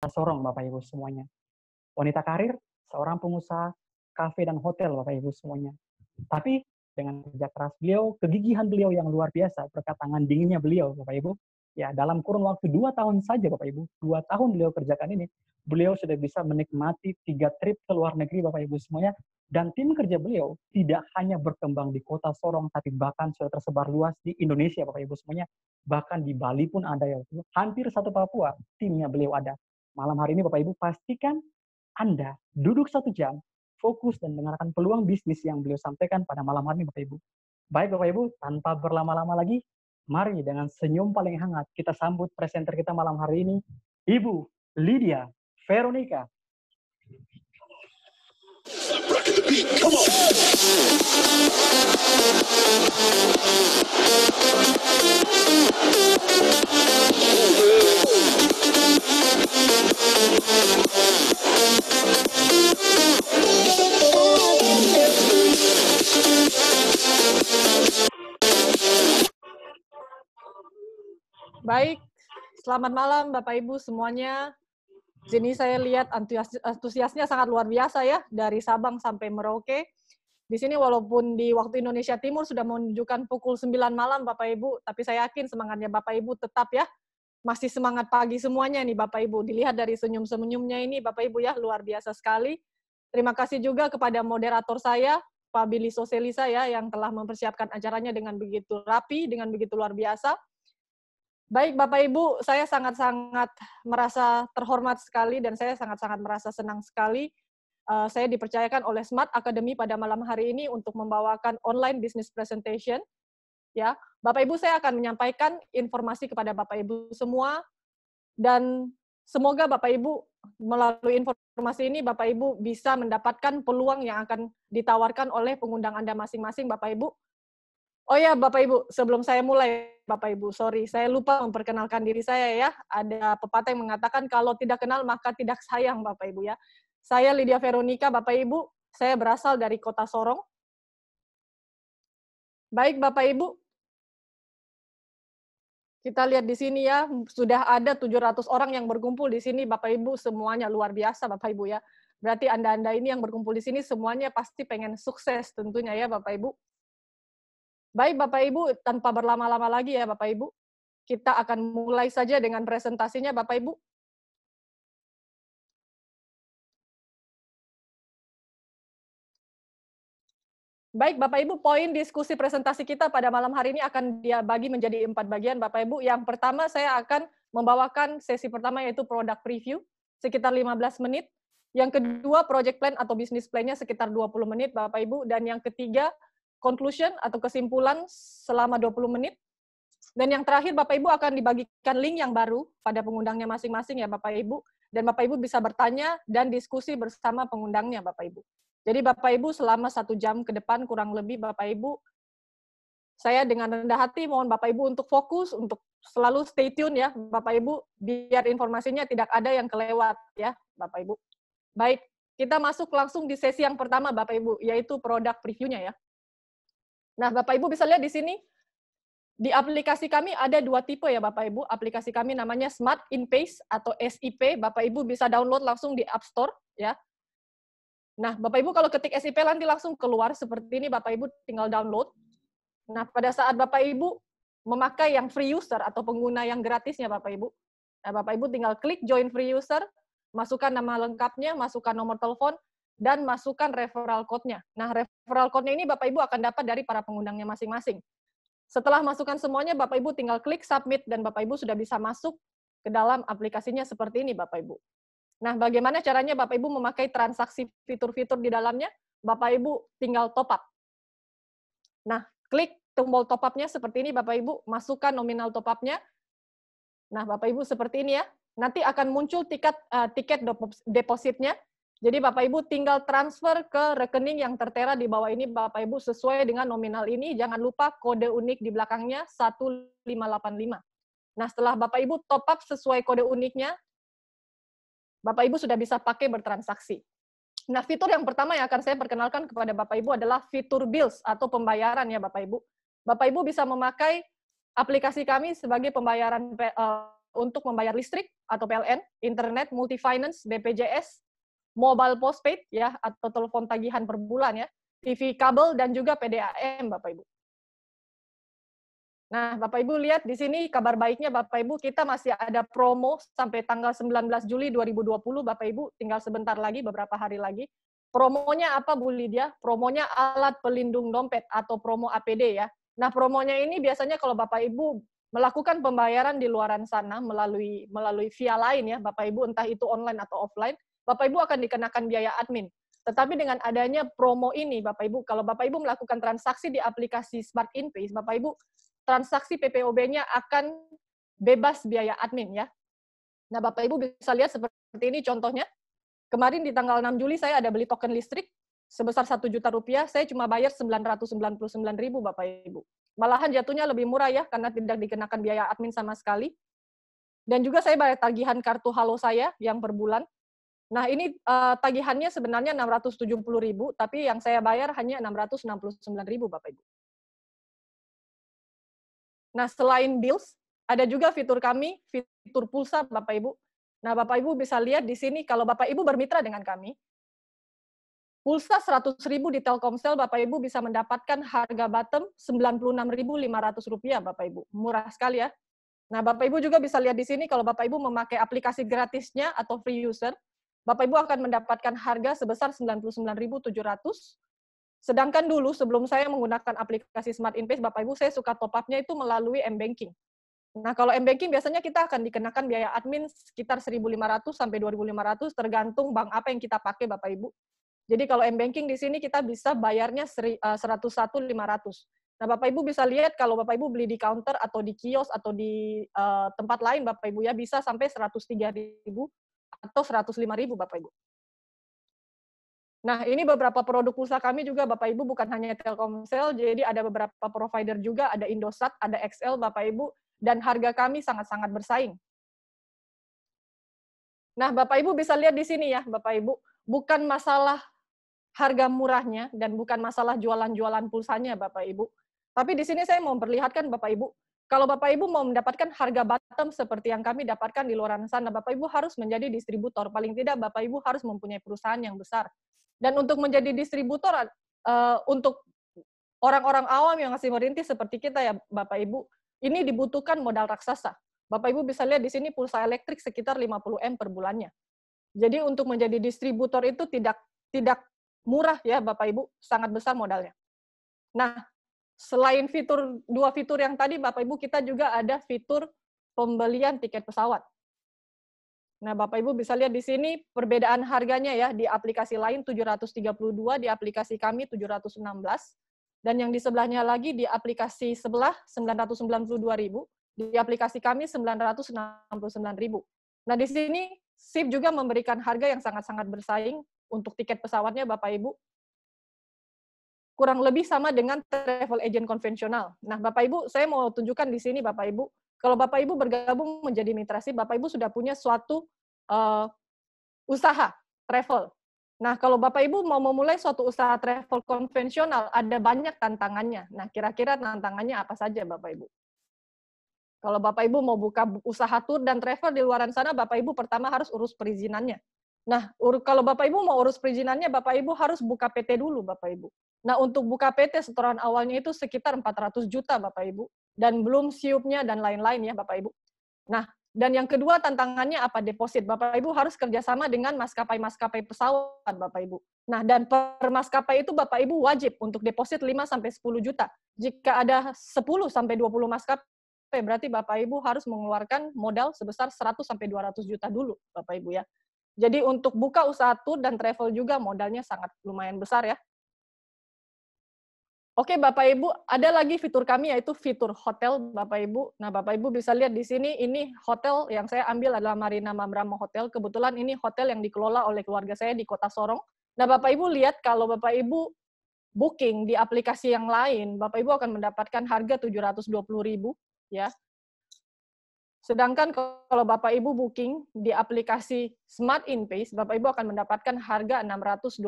Sorong, Bapak Ibu semuanya. Wanita karir, seorang pengusaha kafe dan hotel, Bapak Ibu semuanya. Tapi dengan kerja keras beliau, kegigihan beliau yang luar biasa, berkat tangan dinginnya beliau, Bapak Ibu, ya dalam kurun waktu 2 tahun saja, Bapak Ibu, 2 tahun beliau kerjakan ini, beliau sudah bisa menikmati 3 trip ke luar negeri, Bapak Ibu semuanya, dan tim kerja beliau tidak hanya berkembang di kota Sorong, tapi bahkan sudah tersebar luas di Indonesia, Bapak Ibu semuanya, bahkan di Bali pun ada ya, hampir satu Papua, timnya beliau ada. Malam hari ini Bapak Ibu pastikan Anda duduk 1 jam, fokus dan dengarkan peluang bisnis yang beliau sampaikan pada malam hari ini Bapak Ibu. Baik Bapak Ibu, tanpa berlama-lama lagi, mari dengan senyum paling hangat kita sambut presenter kita malam hari ini, Ibu Lydia Veronica. Baik, selamat malam Bapak Ibu semuanya. Sini saya lihat antusiasnya sangat luar biasa ya, dari Sabang sampai Merauke. Di sini walaupun di waktu Indonesia Timur sudah menunjukkan pukul 9 malam Bapak Ibu, tapi saya yakin semangatnya Bapak Ibu tetap ya, masih semangat pagi semuanya nih Bapak Ibu. Dilihat dari senyum-senyumnya ini Bapak Ibu ya, luar biasa sekali. Terima kasih juga kepada moderator saya, Pak Billy Soselisa ya, yang telah mempersiapkan acaranya dengan begitu rapi, dengan begitu luar biasa. Baik Bapak Ibu, saya sangat-sangat merasa terhormat sekali dan saya sangat-sangat merasa senang sekali. Saya dipercayakan oleh Smart Academy pada malam hari ini untuk membawakan online business presentation. Ya, Bapak Ibu saya akan menyampaikan informasi kepada Bapak Ibu semua dan semoga Bapak Ibu melalui informasi ini Bapak Ibu bisa mendapatkan peluang yang akan ditawarkan oleh pengundang Anda masing-masing Bapak Ibu. Oh ya, Bapak Ibu, sebelum saya mulai, Bapak Ibu, sorry, saya lupa memperkenalkan diri saya ya. Ada pepatah yang mengatakan kalau tidak kenal maka tidak sayang, Bapak Ibu ya. Saya Lydia Veronica, Bapak Ibu, saya berasal dari Kota Sorong. Baik, Bapak Ibu, kita lihat di sini ya, sudah ada 700 orang yang berkumpul di sini, Bapak Ibu, semuanya luar biasa, Bapak Ibu ya. Berarti Anda-Anda ini yang berkumpul di sini semuanya pasti pengen sukses tentunya ya, Bapak Ibu. Baik Bapak Ibu, tanpa berlama-lama lagi ya Bapak Ibu, kita akan mulai saja dengan presentasinya Bapak Ibu. Baik Bapak Ibu, poin diskusi presentasi kita pada malam hari ini akan dia bagi menjadi 4 bagian Bapak Ibu. Yang pertama saya akan membawakan sesi pertama yaitu product preview sekitar 15 menit. Yang kedua project plan atau business plan-nya sekitar 20 menit Bapak Ibu. Dan yang ketiga conclusion atau kesimpulan selama 20 menit. Dan yang terakhir Bapak Ibu akan dibagikan link yang baru pada pengundangnya masing-masing ya Bapak Ibu. Dan Bapak Ibu bisa bertanya dan diskusi bersama pengundangnya Bapak Ibu. Jadi Bapak Ibu selama 1 jam ke depan kurang lebih Bapak Ibu, saya dengan rendah hati mohon Bapak Ibu untuk fokus, untuk selalu stay tune ya Bapak Ibu, biar informasinya tidak ada yang kelewat ya Bapak Ibu. Baik, kita masuk langsung di sesi yang pertama Bapak Ibu, yaitu product preview-nya ya. Nah Bapak Ibu bisa lihat di sini, di aplikasi kami ada 2 tipe ya Bapak Ibu. Aplikasi kami namanya Smart InPace atau SIP. Bapak Ibu bisa download langsung di App Store ya. Nah, Bapak Ibu kalau ketik SIP nanti langsung keluar seperti ini Bapak Ibu tinggal download. Nah, pada saat Bapak Ibu memakai yang free user atau pengguna yang gratisnya Bapak Ibu. Nah, Bapak Ibu tinggal klik join free user, masukkan nama lengkapnya, masukkan nomor telepon dan masukkan referral code-nya. Nah, referral code-nya ini Bapak Ibu akan dapat dari para pengundangnya masing-masing. Setelah masukkan semuanya, Bapak Ibu tinggal klik submit dan Bapak Ibu sudah bisa masuk ke dalam aplikasinya seperti ini, Bapak Ibu. Nah, bagaimana caranya Bapak Ibu memakai transaksi fitur-fitur di dalamnya? Bapak Ibu tinggal top up. Nah, klik tombol top up-nya seperti ini, Bapak Ibu, masukkan nominal top up-nya. Nah, Bapak Ibu seperti ini ya. Nanti akan muncul tiket depositnya. Jadi Bapak Ibu tinggal transfer ke rekening yang tertera di bawah ini Bapak Ibu sesuai dengan nominal ini. Jangan lupa kode unik di belakangnya 1585. Nah, setelah Bapak Ibu top up sesuai kode uniknya, Bapak Ibu sudah bisa pakai bertransaksi. Nah, fitur yang pertama yang akan saya perkenalkan kepada Bapak Ibu adalah fitur bills atau pembayaran ya Bapak Ibu. Bapak Ibu bisa memakai aplikasi kami sebagai pembayaran untuk membayar listrik atau PLN, internet, multi finance, BPJS, mobile postpaid ya atau telepon tagihan per bulan ya, TV kabel dan juga PDAM Bapak Ibu. Nah, Bapak Ibu lihat di sini kabar baiknya Bapak Ibu, kita masih ada promo sampai tanggal 19 Juli 2020 Bapak Ibu, tinggal sebentar lagi, beberapa hari lagi. Promonya apa Bu Lydia? Promonya alat pelindung dompet atau promo APD ya. Nah, promonya ini biasanya kalau Bapak Ibu melakukan pembayaran di luaran sana melalui via lain ya, Bapak Ibu entah itu online atau offline, Bapak Ibu akan dikenakan biaya admin. Tetapi dengan adanya promo ini Bapak Ibu, kalau Bapak Ibu melakukan transaksi di aplikasi Smart InPay, Bapak Ibu transaksi PPOB-nya akan bebas biaya admin ya. Nah, Bapak Ibu bisa lihat seperti ini contohnya. Kemarin di tanggal 6 Juli saya ada beli token listrik sebesar 1 juta rupiah, saya cuma bayar 999.000 Bapak Ibu. Malahan jatuhnya lebih murah ya, karena tidak dikenakan biaya admin sama sekali. Dan juga saya bayar tagihan kartu Halo saya yang per bulan. Nah, ini tagihannya sebenarnya 670.000, tapi yang saya bayar hanya 669.000 Bapak Ibu. Nah, selain bills, ada juga fitur kami, fitur pulsa Bapak Ibu. Nah, Bapak Ibu bisa lihat di sini, kalau Bapak Ibu bermitra dengan kami, pulsa 100.000 di Telkomsel, Bapak Ibu bisa mendapatkan harga bottom Rp96.500 Bapak Ibu. Murah sekali ya. Nah, Bapak Ibu juga bisa lihat di sini, kalau Bapak Ibu memakai aplikasi gratisnya atau free user, Bapak Ibu akan mendapatkan harga sebesar Rp99.700. Sedangkan dulu sebelum saya menggunakan aplikasi Smart InPay, Bapak Ibu, saya suka top up-nya itu melalui M-Banking. Nah, kalau M-Banking biasanya kita akan dikenakan biaya admin sekitar 1.500 sampai 2.500 tergantung bank apa yang kita pakai Bapak Ibu. Jadi kalau M-Banking di sini kita bisa bayarnya 101.500. Nah, Bapak Ibu bisa lihat kalau Bapak Ibu beli di counter atau di kios atau di tempat lain Bapak Ibu ya bisa sampai 103.000 atau 105.000 Bapak Ibu. Nah, ini beberapa produk pulsa kami juga Bapak Ibu, bukan hanya Telkomsel, jadi ada beberapa provider juga, ada Indosat, ada XL Bapak Ibu, dan harga kami sangat-sangat bersaing. Nah, Bapak Ibu bisa lihat di sini ya, Bapak Ibu, bukan masalah harga murahnya dan bukan masalah jualan-jualan pulsanya Bapak Ibu. Tapi di sini saya mau memperlihatkan Bapak Ibu, kalau Bapak Ibu mau mendapatkan harga bottom seperti yang kami dapatkan di luar sana, Bapak Ibu harus menjadi distributor. Paling tidak Bapak Ibu harus mempunyai perusahaan yang besar. Dan untuk menjadi distributor, untuk orang-orang awam yang masih merintis seperti kita ya Bapak Ibu, ini dibutuhkan modal raksasa. Bapak Ibu bisa lihat di sini pulsa elektrik sekitar 50 M per bulannya. Jadi untuk menjadi distributor itu tidak murah ya Bapak Ibu, sangat besar modalnya. Nah, selain dua fitur yang tadi Bapak Ibu, kita juga ada fitur pembelian tiket pesawat. Nah, Bapak Ibu bisa lihat di sini perbedaan harganya ya, di aplikasi lain 732, di aplikasi kami 716, dan yang di sebelahnya lagi di aplikasi sebelah 992.000, di aplikasi kami 969.000. Nah, di sini SIP juga memberikan harga yang sangat-sangat bersaing untuk tiket pesawatnya Bapak Ibu. Kurang lebih sama dengan travel agent konvensional. Nah, Bapak Ibu, saya mau tunjukkan di sini Bapak Ibu, kalau Bapak Ibu bergabung menjadi mitra SIP, Bapak Ibu sudah punya suatu usaha travel. Nah, kalau Bapak Ibu mau memulai suatu usaha travel konvensional, ada banyak tantangannya. Nah, kira-kira tantangannya apa saja Bapak Ibu? Kalau Bapak Ibu mau buka usaha tour dan travel di luaran sana, Bapak Ibu pertama harus urus perizinannya. Nah, kalau Bapak Ibu mau urus perizinannya, Bapak Ibu harus buka PT dulu Bapak Ibu. Nah, untuk buka PT setoran awalnya itu sekitar 400 juta Bapak Ibu. Dan belum siupnya dan lain-lain ya Bapak Ibu. Nah, dan yang kedua tantangannya apa? Deposit. Bapak Ibu harus kerjasama dengan maskapai-maskapai pesawat Bapak Ibu. Nah, dan per maskapai itu Bapak Ibu wajib untuk deposit 5-10 juta. Jika ada 10-20 maskapai, berarti Bapak Ibu harus mengeluarkan modal sebesar 100-200 juta dulu Bapak Ibu ya. Jadi untuk buka usaha tour dan travel juga modalnya sangat lumayan besar ya. Oke, Bapak Ibu, ada lagi fitur kami yaitu fitur hotel, Bapak Ibu. Nah, Bapak Ibu bisa lihat di sini, ini hotel yang saya ambil adalah Marina Mambramo Hotel. Kebetulan ini hotel yang dikelola oleh keluarga saya di Kota Sorong. Nah, Bapak Ibu lihat kalau Bapak Ibu booking di aplikasi yang lain, Bapak Ibu akan mendapatkan harga 720.000 ya. Sedangkan kalau Bapak Ibu booking di aplikasi Smart InPay, Bapak Ibu akan mendapatkan harga 612.000.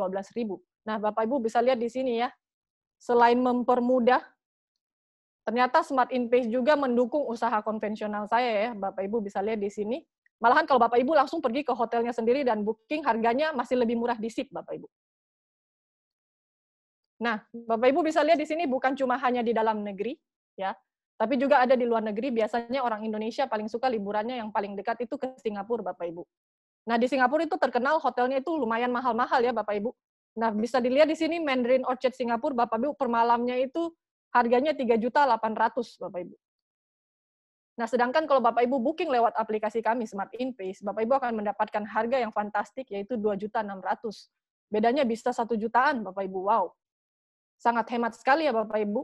Nah, Bapak Ibu bisa lihat di sini ya. Selain mempermudah ternyata Smart InPace juga mendukung usaha konvensional saya ya, Bapak Ibu bisa lihat di sini. Malahan kalau Bapak Ibu langsung pergi ke hotelnya sendiri dan booking, harganya masih lebih murah di SIP, Bapak Ibu. Nah, Bapak Ibu bisa lihat di sini bukan cuma hanya di dalam negeri, ya, tapi juga ada di luar negeri. Biasanya orang Indonesia paling suka liburannya yang paling dekat itu ke Singapura, Bapak Ibu. Nah, di Singapura itu terkenal hotelnya itu lumayan mahal-mahal ya, Bapak Ibu. Nah, bisa dilihat di sini Mandarin Orchard Singapura, Bapak Ibu, per malamnya itu harganya 3.800.000, Bapak Ibu. Nah, sedangkan kalau Bapak Ibu booking lewat aplikasi kami Smart InPace, Bapak Ibu akan mendapatkan harga yang fantastik yaitu 2.600.000. Bedanya bisa 1 jutaan, Bapak Ibu. Wow. Sangat hemat sekali ya Bapak Ibu.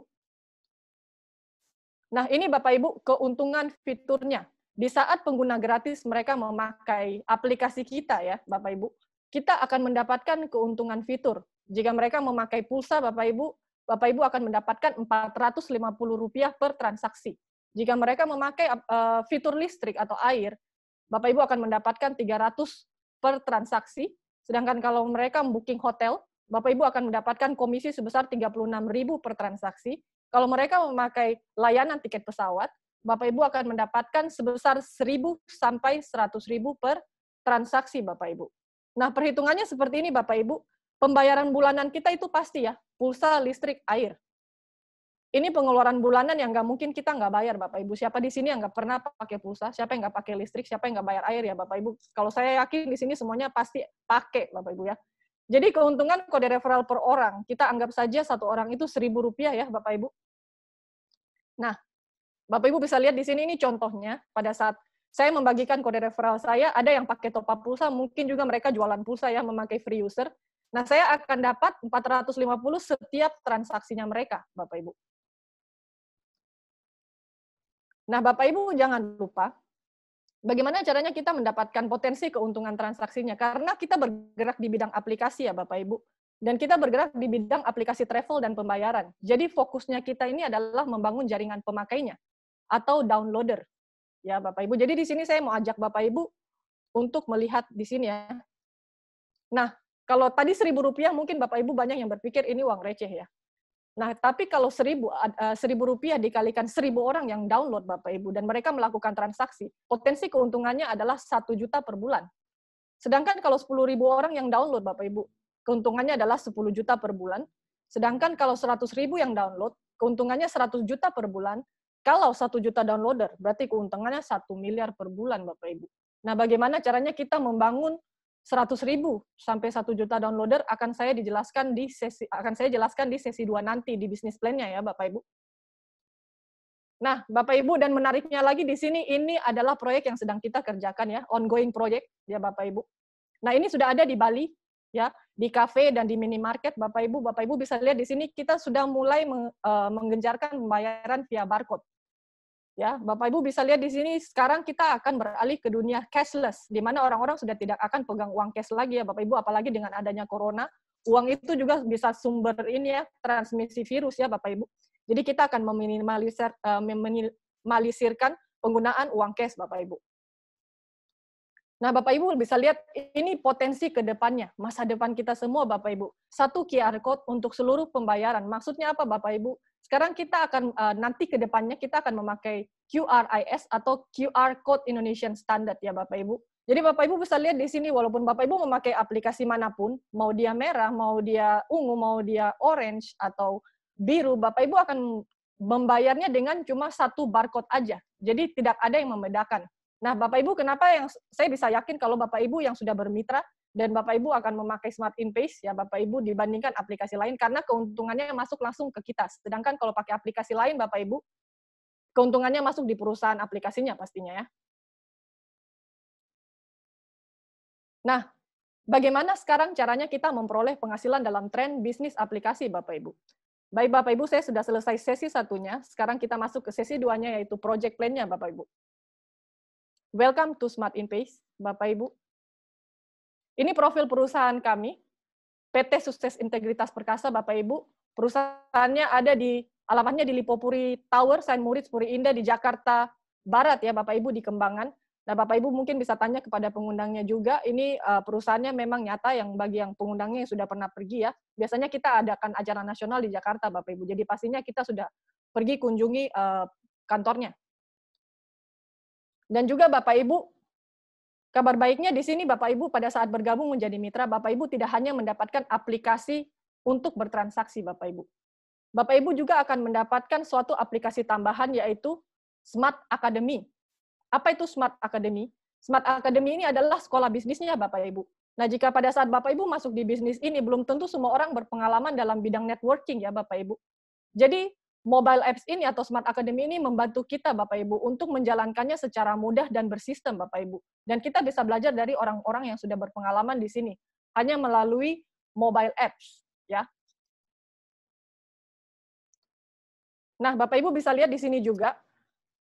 Nah, ini Bapak Ibu keuntungan fiturnya. Di saat pengguna gratis mereka memakai aplikasi kita ya, Bapak Ibu, kita akan mendapatkan keuntungan fitur. Jika mereka memakai pulsa Bapak Ibu akan mendapatkan Rp450 per transaksi. Jika mereka memakai fitur listrik atau air, Bapak Ibu akan mendapatkan 300 per transaksi. Sedangkan kalau mereka booking hotel, Bapak Ibu akan mendapatkan komisi sebesar 36.000 per transaksi. Kalau mereka memakai layanan tiket pesawat, Bapak Ibu akan mendapatkan sebesar 1.000 sampai 100.000 per transaksi, Bapak Ibu. Nah, perhitungannya seperti ini, Bapak Ibu. Pembayaran bulanan kita itu pasti ya, pulsa, listrik, air. Ini pengeluaran bulanan yang nggak mungkin kita nggak bayar, Bapak Ibu. Siapa di sini yang nggak pernah pakai pulsa? Siapa yang nggak pakai listrik? Siapa yang nggak bayar air ya, Bapak Ibu? Kalau saya yakin di sini semuanya pasti pakai, Bapak Ibu ya. Jadi keuntungan kode referral per orang, kita anggap saja satu orang itu Rp1.000 ya, Bapak Ibu. Nah, Bapak Ibu bisa lihat di sini ini contohnya pada saat saya membagikan kode referral saya, ada yang pakai top up pulsa, mungkin juga mereka jualan pulsa ya, memakai free user. Nah, saya akan dapat 450 setiap transaksinya mereka, Bapak Ibu. Nah, Bapak Ibu jangan lupa, bagaimana caranya kita mendapatkan potensi keuntungan transaksinya. Karena kita bergerak di bidang aplikasi ya Bapak Ibu. Dan kita bergerak di bidang aplikasi travel dan pembayaran. Jadi fokusnya kita ini adalah membangun jaringan pemakainya atau downloader. Ya Bapak Ibu. Jadi di sini saya mau ajak Bapak Ibu untuk melihat di sini ya. Nah, kalau tadi Rp1.000 mungkin Bapak Ibu banyak yang berpikir ini uang receh ya. Nah, tapi kalau Rp1.000 dikalikan 1.000 orang yang download, Bapak Ibu, dan mereka melakukan transaksi, potensi keuntungannya adalah 1 juta per bulan. Sedangkan kalau 10.000 orang yang download, Bapak Ibu, keuntungannya adalah 10 juta per bulan. Sedangkan kalau 100.000 yang download, keuntungannya 100 juta per bulan. Kalau 1 juta downloader, berarti keuntungannya 1 miliar per bulan, Bapak Ibu. Nah, bagaimana caranya kita membangun 100.000 sampai 1 juta downloader akan saya jelaskan di sesi 2 nanti di bisnis plan-nya ya Bapak Ibu. Nah, Bapak Ibu, dan menariknya lagi di sini ini adalah proyek yang sedang kita kerjakan ya, ongoing project ya Bapak Ibu. Nah, ini sudah ada di Bali ya, di kafe dan di minimarket Bapak Ibu bisa lihat di sini kita sudah mulai menggencarkan pembayaran via barcode. Ya, Bapak Ibu bisa lihat di sini sekarang kita akan beralih ke dunia cashless, di mana orang-orang sudah tidak akan pegang uang cash lagi ya Bapak Ibu, apalagi dengan adanya corona, uang itu juga bisa sumber ini ya, transmisi virus ya Bapak Ibu. Jadi kita akan meminimalisirkan penggunaan uang cash Bapak Ibu. Nah, Bapak Ibu bisa lihat ini potensi ke depannya, masa depan kita semua Bapak Ibu. Satu QR code untuk seluruh pembayaran. Maksudnya apa Bapak Ibu? Sekarang kita akan nanti ke depannya kita akan memakai QRIS atau QR Code Indonesian Standard ya Bapak Ibu. Jadi Bapak Ibu bisa lihat di sini walaupun Bapak Ibu memakai aplikasi manapun, mau dia merah, mau dia ungu, mau dia orange atau biru, Bapak Ibu akan membayarnya dengan cuma satu barcode aja. Jadi tidak ada yang membedakan. Nah, Bapak Ibu, kenapa yang saya bisa yakin kalau Bapak Ibu yang sudah bermitra dan Bapak Ibu akan memakai Smart InPace ya Bapak Ibu dibandingkan aplikasi lain karena keuntungannya masuk langsung ke kita. Sedangkan kalau pakai aplikasi lain Bapak Ibu, keuntungannya masuk di perusahaan aplikasinya pastinya ya. Nah, bagaimana sekarang caranya kita memperoleh penghasilan dalam tren bisnis aplikasi Bapak Ibu? Baik Bapak Ibu, saya sudah selesai sesi satunya. Sekarang kita masuk ke sesi 2-nya yaitu project plan-nya Bapak Ibu. Welcome to Smart InPace, Bapak Ibu. Ini profil perusahaan kami, PT Sukses Integritas Perkasa, Bapak Ibu. Perusahaannya ada alamatnya di Lipopuri Tower, Saint Moritz, Puri Indah di Jakarta Barat ya Bapak Ibu di Kembangan. Nah Bapak Ibu mungkin bisa tanya kepada pengundangnya juga, ini perusahaannya memang nyata yang bagi yang pengundangnya yang sudah pernah pergi ya. Biasanya kita adakan acara nasional di Jakarta Bapak Ibu, jadi pastinya kita sudah pergi kunjungi kantornya. Dan juga Bapak Ibu, kabar baiknya di sini Bapak Ibu pada saat bergabung menjadi mitra, Bapak Ibu tidak hanya mendapatkan aplikasi untuk bertransaksi Bapak Ibu. Bapak Ibu juga akan mendapatkan suatu aplikasi tambahan yaitu Smart Academy. Apa itu Smart Academy? Smart Academy ini adalah sekolah bisnisnya Bapak Ibu. Nah, jika pada saat Bapak Ibu masuk di bisnis ini, belum tentu semua orang berpengalaman dalam bidang networking ya Bapak Ibu. Jadi, mobile apps ini atau Smart Academy ini membantu kita Bapak Ibu untuk menjalankannya secara mudah dan bersistem Bapak Ibu. Dan kita bisa belajar dari orang-orang yang sudah berpengalaman di sini, hanya melalui mobile apps ya. Nah, Bapak Ibu bisa lihat di sini juga,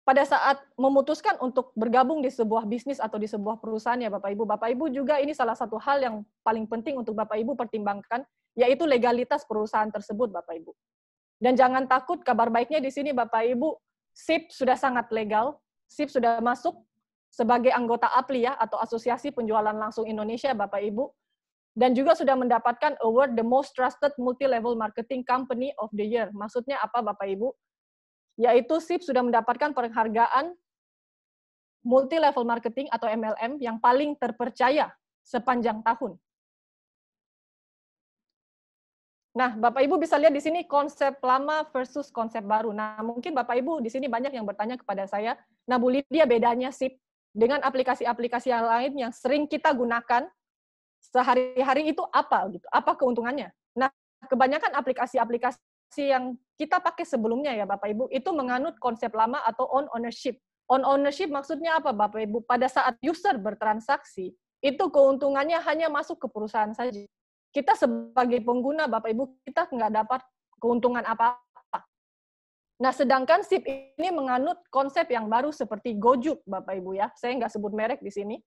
pada saat memutuskan untuk bergabung di sebuah bisnis atau di sebuah perusahaan ya Bapak Ibu juga ini salah satu hal yang paling penting untuk Bapak Ibu pertimbangkan, yaitu legalitas perusahaan tersebut Bapak Ibu. Dan jangan takut, kabar baiknya di sini Bapak Ibu, SIP sudah sangat legal, SIP sudah masuk sebagai anggota APLI ya, atau Asosiasi Penjualan Langsung Indonesia Bapak Ibu, dan juga sudah mendapatkan award The Most Trusted Multi-Level Marketing Company of the Year. Maksudnya apa Bapak Ibu? Yaitu SIP sudah mendapatkan penghargaan multi-level marketing atau MLM yang paling terpercaya sepanjang tahun. Nah, Bapak Ibu bisa lihat di sini konsep lama versus konsep baru. Nah, mungkin Bapak Ibu di sini banyak yang bertanya kepada saya, nah Bu Lydia bedanya SIP dengan aplikasi-aplikasi yang lain yang sering kita gunakan sehari-hari itu apa gitu? Apa keuntungannya? Nah, kebanyakan aplikasi-aplikasi yang kita pakai sebelumnya ya Bapak Ibu, itu menganut konsep lama atau own ownership. Own ownership maksudnya apa Bapak Ibu? Pada saat user bertransaksi, itu keuntungannya hanya masuk ke perusahaan saja. Kita sebagai pengguna Bapak Ibu, kita nggak dapat keuntungan apa-apa. Nah, sedangkan SIP ini menganut konsep yang baru seperti Gojek Bapak Ibu ya. Saya nggak sebut merek di sini.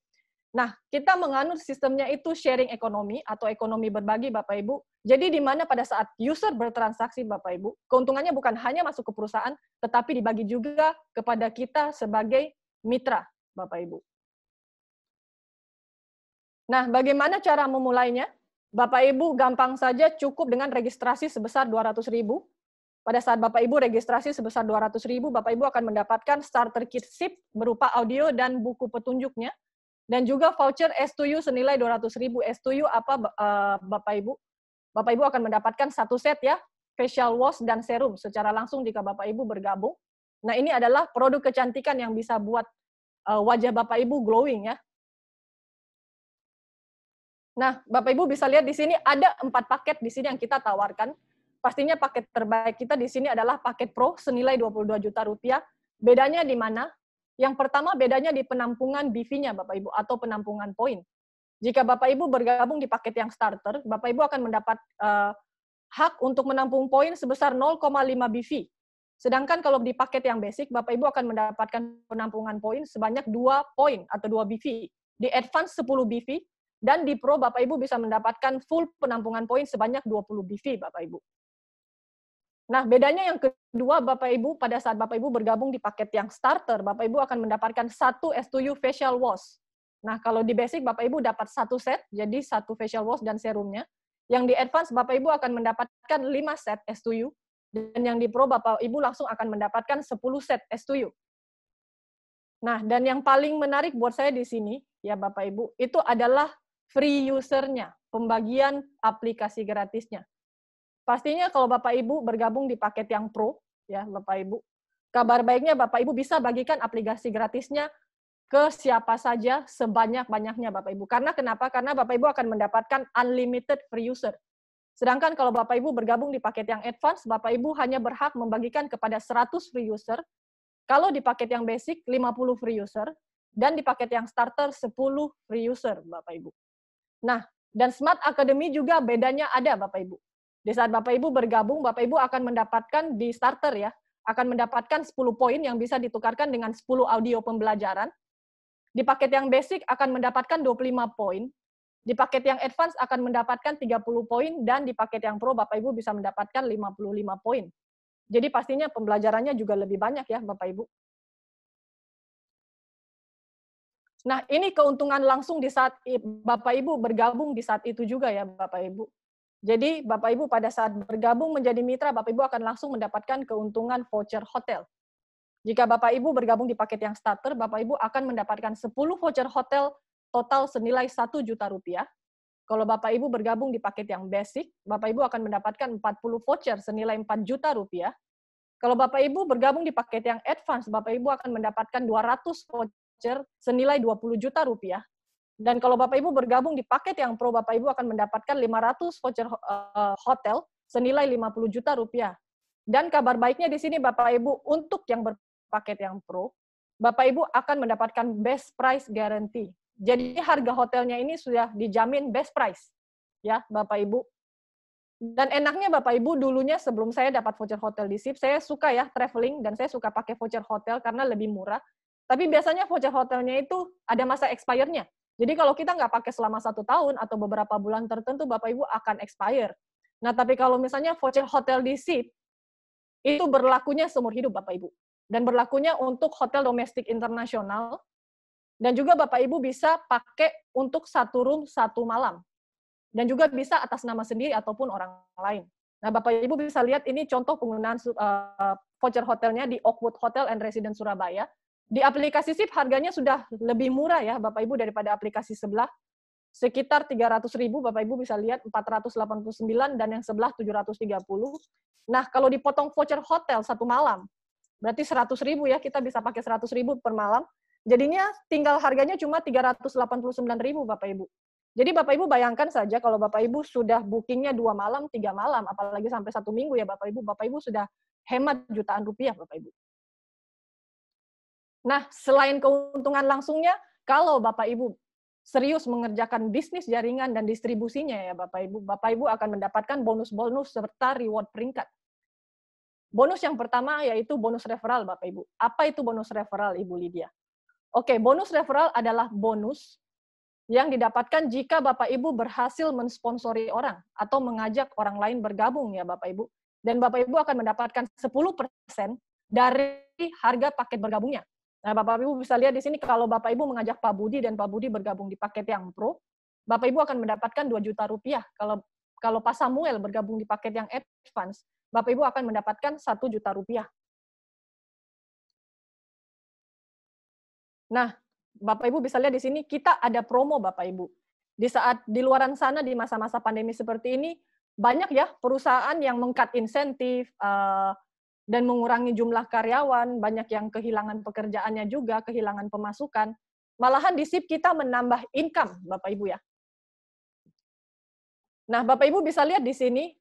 Nah, kita menganut sistemnya itu sharing ekonomi atau ekonomi berbagi Bapak Ibu. Jadi di mana pada saat user bertransaksi Bapak Ibu, keuntungannya bukan hanya masuk ke perusahaan, tetapi dibagi juga kepada kita sebagai mitra Bapak Ibu. Nah, bagaimana cara memulainya? Bapak Ibu gampang saja, cukup dengan registrasi sebesar 200.000. Pada saat Bapak Ibu registrasi sebesar 200.000, Bapak Ibu akan mendapatkan starter kit SIP berupa audio dan buku petunjuknya. Dan juga voucher S2U senilai 200.000. S2U apa Bapak Ibu? Bapak Ibu akan mendapatkan satu set ya, facial wash dan serum secara langsung jika Bapak Ibu bergabung. Nah, ini adalah produk kecantikan yang bisa buat wajah Bapak Ibu glowing ya. Nah, Bapak Ibu bisa lihat di sini ada 4 paket di sini yang kita tawarkan. Pastinya paket terbaik kita di sini adalah paket Pro senilai 22 juta rupiah. Bedanya di mana? Yang pertama bedanya di penampungan BV-nya Bapak Ibu atau penampungan poin. Jika Bapak Ibu bergabung di paket yang starter, Bapak Ibu akan mendapat hak untuk menampung poin sebesar 0,5 BV. Sedangkan kalau di paket yang basic, Bapak Ibu akan mendapatkan penampungan poin sebanyak 2 poin atau 2 BV. Di advance 10 BV, dan di Pro Bapak Ibu bisa mendapatkan full penampungan poin sebanyak 20 BV Bapak Ibu. Nah, bedanya yang kedua Bapak Ibu, pada saat Bapak Ibu bergabung di paket yang starter, Bapak Ibu akan mendapatkan 1 S2U facial wash. Nah, kalau di basic Bapak Ibu dapat 1 set, jadi 1 facial wash dan serumnya. Yang di advance Bapak Ibu akan mendapatkan 5 set S2U, dan yang di Pro Bapak Ibu langsung akan mendapatkan 10 set S2U. Nah, dan yang paling menarik buat saya di sini, ya Bapak Ibu, itu adalah free user-nya, pembagian aplikasi gratisnya. Pastinya kalau Bapak Ibu bergabung di paket yang Pro, ya Bapak Ibu, kabar baiknya Bapak Ibu bisa bagikan aplikasi gratisnya ke siapa saja sebanyak-banyaknya Bapak Ibu. Karena kenapa? Karena Bapak Ibu akan mendapatkan unlimited free user. Sedangkan kalau Bapak Ibu bergabung di paket yang advance, Bapak Ibu hanya berhak membagikan kepada 100 free user. Kalau di paket yang basic, 50 free user. Dan di paket yang starter, 10 free user Bapak Ibu. Nah, dan Smart Academy juga bedanya ada Bapak Ibu. Di saat Bapak Ibu bergabung, Bapak Ibu akan mendapatkan di starter ya, akan mendapatkan 10 poin yang bisa ditukarkan dengan 10 audio pembelajaran. Di paket yang basic akan mendapatkan 25 poin. Di paket yang advance akan mendapatkan 30 poin, dan di paket yang Pro Bapak Ibu bisa mendapatkan 55 poin. Jadi pastinya pembelajarannya juga lebih banyak ya Bapak Ibu. Nah, ini keuntungan langsung di saat Bapak Ibu bergabung di saat itu juga ya Bapak Ibu. Jadi Bapak Ibu pada saat bergabung menjadi mitra, Bapak Ibu akan langsung mendapatkan keuntungan voucher hotel. Jika Bapak Ibu bergabung di paket yang starter, Bapak Ibu akan mendapatkan 10 voucher hotel total senilai 1 juta rupiah. Kalau Bapak Ibu bergabung di paket yang basic, Bapak Ibu akan mendapatkan 40 voucher senilai 4 juta rupiah. Kalau Bapak Ibu bergabung di paket yang advance, Bapak Ibu akan mendapatkan 200 voucher senilai 20 juta rupiah. Dan kalau Bapak Ibu bergabung di paket yang pro, Bapak Ibu akan mendapatkan 500 voucher hotel senilai 50 juta rupiah. Dan kabar baiknya di sini Bapak Ibu, untuk yang berpaket yang pro, Bapak Ibu akan mendapatkan best price guarantee. Jadi harga hotelnya ini sudah dijamin best price. Ya, Bapak Ibu. Dan enaknya Bapak Ibu, dulunya sebelum saya dapat voucher hotel di SIP, saya suka ya traveling dan saya suka pakai voucher hotel karena lebih murah. Tapi biasanya voucher hotelnya itu ada masa expire-nya. Jadi kalau kita nggak pakai selama 1 tahun atau beberapa bulan tertentu, Bapak Ibu akan expire. Nah, tapi kalau misalnya voucher hotel di SIP, itu berlakunya seumur hidup Bapak Ibu. Dan berlakunya untuk hotel domestik internasional, dan juga Bapak Ibu bisa pakai untuk 1 room 1 malam. Dan juga bisa atas nama sendiri ataupun orang lain. Nah, Bapak Ibu bisa lihat ini contoh penggunaan voucher hotelnya di Oakwood Hotel and Residence Surabaya. Di aplikasi SIP harganya sudah lebih murah ya Bapak Ibu daripada aplikasi sebelah. Sekitar 300.000, Bapak Ibu bisa lihat 489 dan yang sebelah 730. Nah, kalau dipotong voucher hotel 1 malam, berarti 100.000 ya, kita bisa pakai 100.000 per malam. Jadinya tinggal harganya cuma 389.000 Bapak Ibu. Jadi Bapak Ibu bayangkan saja kalau Bapak Ibu sudah bookingnya 2 malam, 3 malam, apalagi sampai 1 minggu ya Bapak Ibu sudah hemat jutaan rupiah Bapak Ibu. Nah, selain keuntungan langsungnya, kalau Bapak Ibu serius mengerjakan bisnis jaringan dan distribusinya ya Bapak Ibu akan mendapatkan bonus-bonus serta reward peringkat. Bonus yang pertama yaitu bonus referral Bapak Ibu. Apa itu bonus referral Ibu Lydia? Oke, bonus referral adalah bonus yang didapatkan jika Bapak Ibu berhasil mensponsori orang atau mengajak orang lain bergabung ya Bapak Ibu. Dan Bapak Ibu akan mendapatkan 10% dari harga paket bergabungnya. Nah, Bapak Ibu bisa lihat di sini kalau Bapak Ibu mengajak Pak Budi dan Pak Budi bergabung di paket yang pro, Bapak Ibu akan mendapatkan 2 juta rupiah. Kalau Pak Samuel bergabung di paket yang advance, Bapak Ibu akan mendapatkan 1 juta rupiah. Nah, Bapak Ibu bisa lihat di sini kita ada promo Bapak Ibu. Di saat di luaran sana di masa-masa pandemi seperti ini banyak ya perusahaan yang meng-cut insentif dan mengurangi jumlah karyawan, banyak yang kehilangan pekerjaannya juga, kehilangan pemasukan. Malahan di SIP kita menambah income Bapak Ibu ya. Nah, Bapak Ibu bisa lihat di sini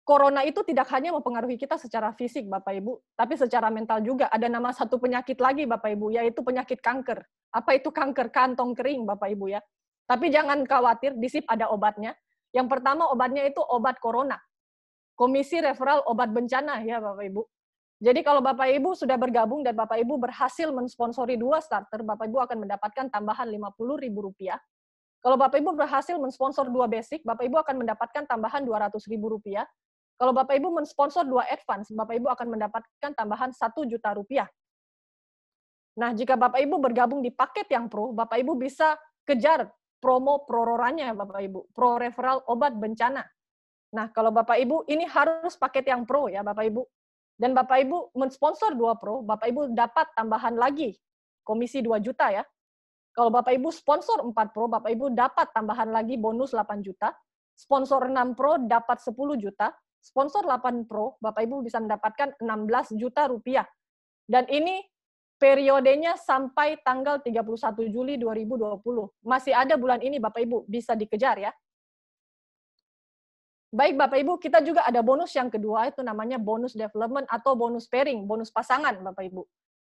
Corona itu tidak hanya mempengaruhi kita secara fisik, Bapak Ibu, tapi secara mental juga. Ada nama satu penyakit lagi, Bapak Ibu, yaitu penyakit kanker. Apa itu kanker? Kantong kering, Bapak Ibu ya. Tapi jangan khawatir, di SIP ada obatnya. Yang pertama obatnya itu obat corona. Komisi referral obat bencana ya, Bapak Ibu. Jadi kalau Bapak Ibu sudah bergabung dan Bapak Ibu berhasil mensponsori 2 starter, Bapak Ibu akan mendapatkan tambahan Rp50.000. Kalau Bapak Ibu berhasil mensponsor 2 basic, Bapak Ibu akan mendapatkan tambahan Rp200.000. Kalau Bapak Ibu mensponsor 2 advance, Bapak Ibu akan mendapatkan tambahan 1 juta rupiah. Nah, jika Bapak Ibu bergabung di paket yang pro, Bapak Ibu bisa kejar promo prororannya, Bapak Ibu. Pro referral obat bencana. Nah, kalau Bapak Ibu, ini harus paket yang pro ya, Bapak Ibu. Dan Bapak Ibu mensponsor 2 pro, Bapak Ibu dapat tambahan lagi, komisi 2 juta ya. Kalau Bapak Ibu sponsor 4 pro, Bapak Ibu dapat tambahan lagi bonus 8 juta. Sponsor 6 pro dapat 10 juta. Sponsor 8 Pro, Bapak Ibu bisa mendapatkan 16 juta rupiah. Dan ini periodenya sampai tanggal 31 Juli 2020. Masih ada bulan ini Bapak Ibu, bisa dikejar ya. Baik Bapak Ibu, kita juga ada bonus yang kedua, itu namanya bonus development atau bonus pairing, bonus pasangan Bapak Ibu.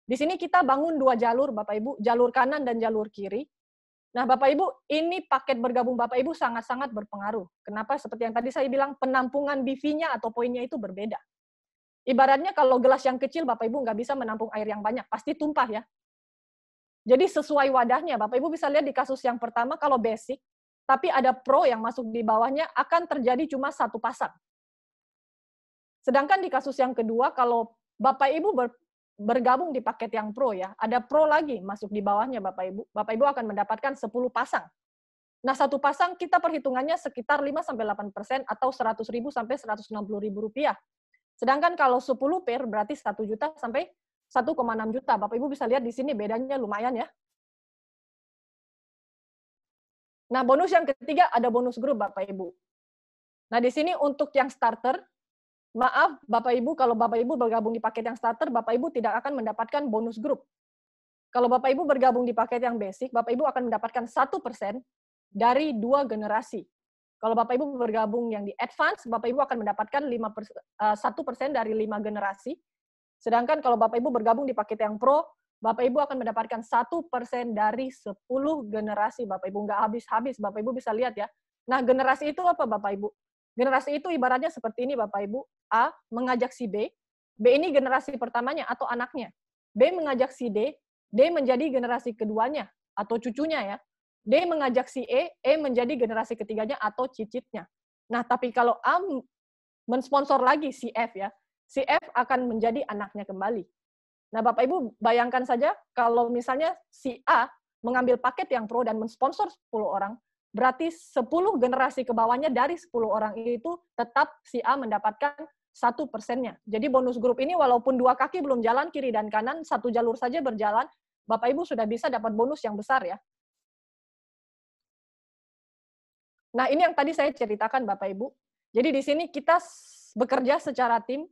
Di sini kita bangun 2 jalur Bapak Ibu, jalur kanan dan jalur kiri. Nah, Bapak Ibu, ini paket bergabung Bapak Ibu sangat-sangat berpengaruh. Kenapa? Seperti yang tadi saya bilang, penampungan BV-nya atau poinnya itu berbeda. Ibaratnya kalau gelas yang kecil, Bapak Ibu nggak bisa menampung air yang banyak, pasti tumpah ya. Jadi sesuai wadahnya, Bapak Ibu bisa lihat di kasus yang pertama, kalau basic, tapi ada pro yang masuk di bawahnya, akan terjadi cuma 1 pasang. Sedangkan di kasus yang kedua, kalau Bapak Ibu bergabung di paket yang pro ya, ada pro lagi masuk di bawahnya Bapak Ibu. Bapak Ibu akan mendapatkan 10 pasang. Nah, satu pasang kita perhitungannya sekitar 5-8% atau 100.000 sampai 160.000 rupiah. Sedangkan kalau 10 pair berarti 1 juta sampai 1,6 juta. Bapak Ibu bisa lihat di sini bedanya lumayan ya. Nah, bonus yang ketiga ada bonus grup Bapak Ibu. Nah, di sini untuk yang starter, maaf Bapak Ibu, kalau Bapak Ibu bergabung di paket yang starter, Bapak Ibu tidak akan mendapatkan bonus grup. Kalau Bapak Ibu bergabung di paket yang basic, Bapak Ibu akan mendapatkan 1% dari 2 generasi. Kalau Bapak Ibu bergabung yang di advance, Bapak Ibu akan mendapatkan 1% dari 5 generasi. Sedangkan kalau Bapak Ibu bergabung di paket yang pro, Bapak Ibu akan mendapatkan 1% dari 10 generasi. Bapak Ibu nggak habis-habis, Bapak Ibu bisa lihat ya. Nah, generasi itu apa Bapak Ibu? Generasi itu ibaratnya seperti ini Bapak Ibu. A mengajak si B, B ini generasi pertamanya atau anaknya. B mengajak si D, D menjadi generasi keduanya atau cucunya ya. D mengajak si E menjadi generasi ketiganya atau cicitnya. Nah, tapi kalau A mensponsor lagi si F ya, si F akan menjadi anaknya kembali. Nah, Bapak Ibu bayangkan saja kalau misalnya si A mengambil paket yang pro dan mensponsor 10 orang, berarti 10 generasi ke bawahnya dari 10 orang itu tetap si A mendapatkan 1%-nya. Jadi bonus grup ini walaupun 2 kaki belum jalan kiri dan kanan, 1 jalur saja berjalan, Bapak Ibu sudah bisa dapat bonus yang besar ya. Nah, ini yang tadi saya ceritakan Bapak Ibu. Jadi di sini kita bekerja secara tim,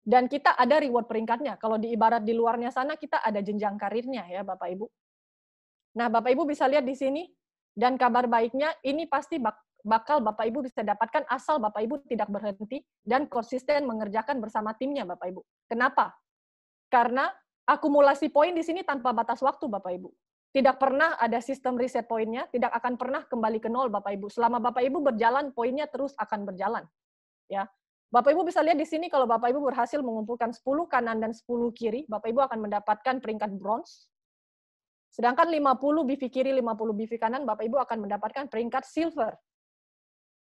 dan kita ada reward peringkatnya. Kalau di ibarat di luarnya sana, kita ada jenjang karirnya ya Bapak Ibu. Nah, Bapak Ibu bisa lihat di sini, dan kabar baiknya ini pasti bakal Bapak Ibu bisa dapatkan asal Bapak Ibu tidak berhenti dan konsisten mengerjakan bersama timnya Bapak Ibu. Kenapa? Karena akumulasi poin di sini tanpa batas waktu Bapak Ibu. Tidak pernah ada sistem reset poinnya, tidak akan pernah kembali ke nol Bapak Ibu. Selama Bapak Ibu berjalan, poinnya terus akan berjalan. Ya. Bapak Ibu bisa lihat di sini kalau Bapak Ibu berhasil mengumpulkan 10 kanan dan 10 kiri, Bapak Ibu akan mendapatkan peringkat bronze. Sedangkan 50 BV kiri, 50 BV kanan, Bapak Ibu akan mendapatkan peringkat silver.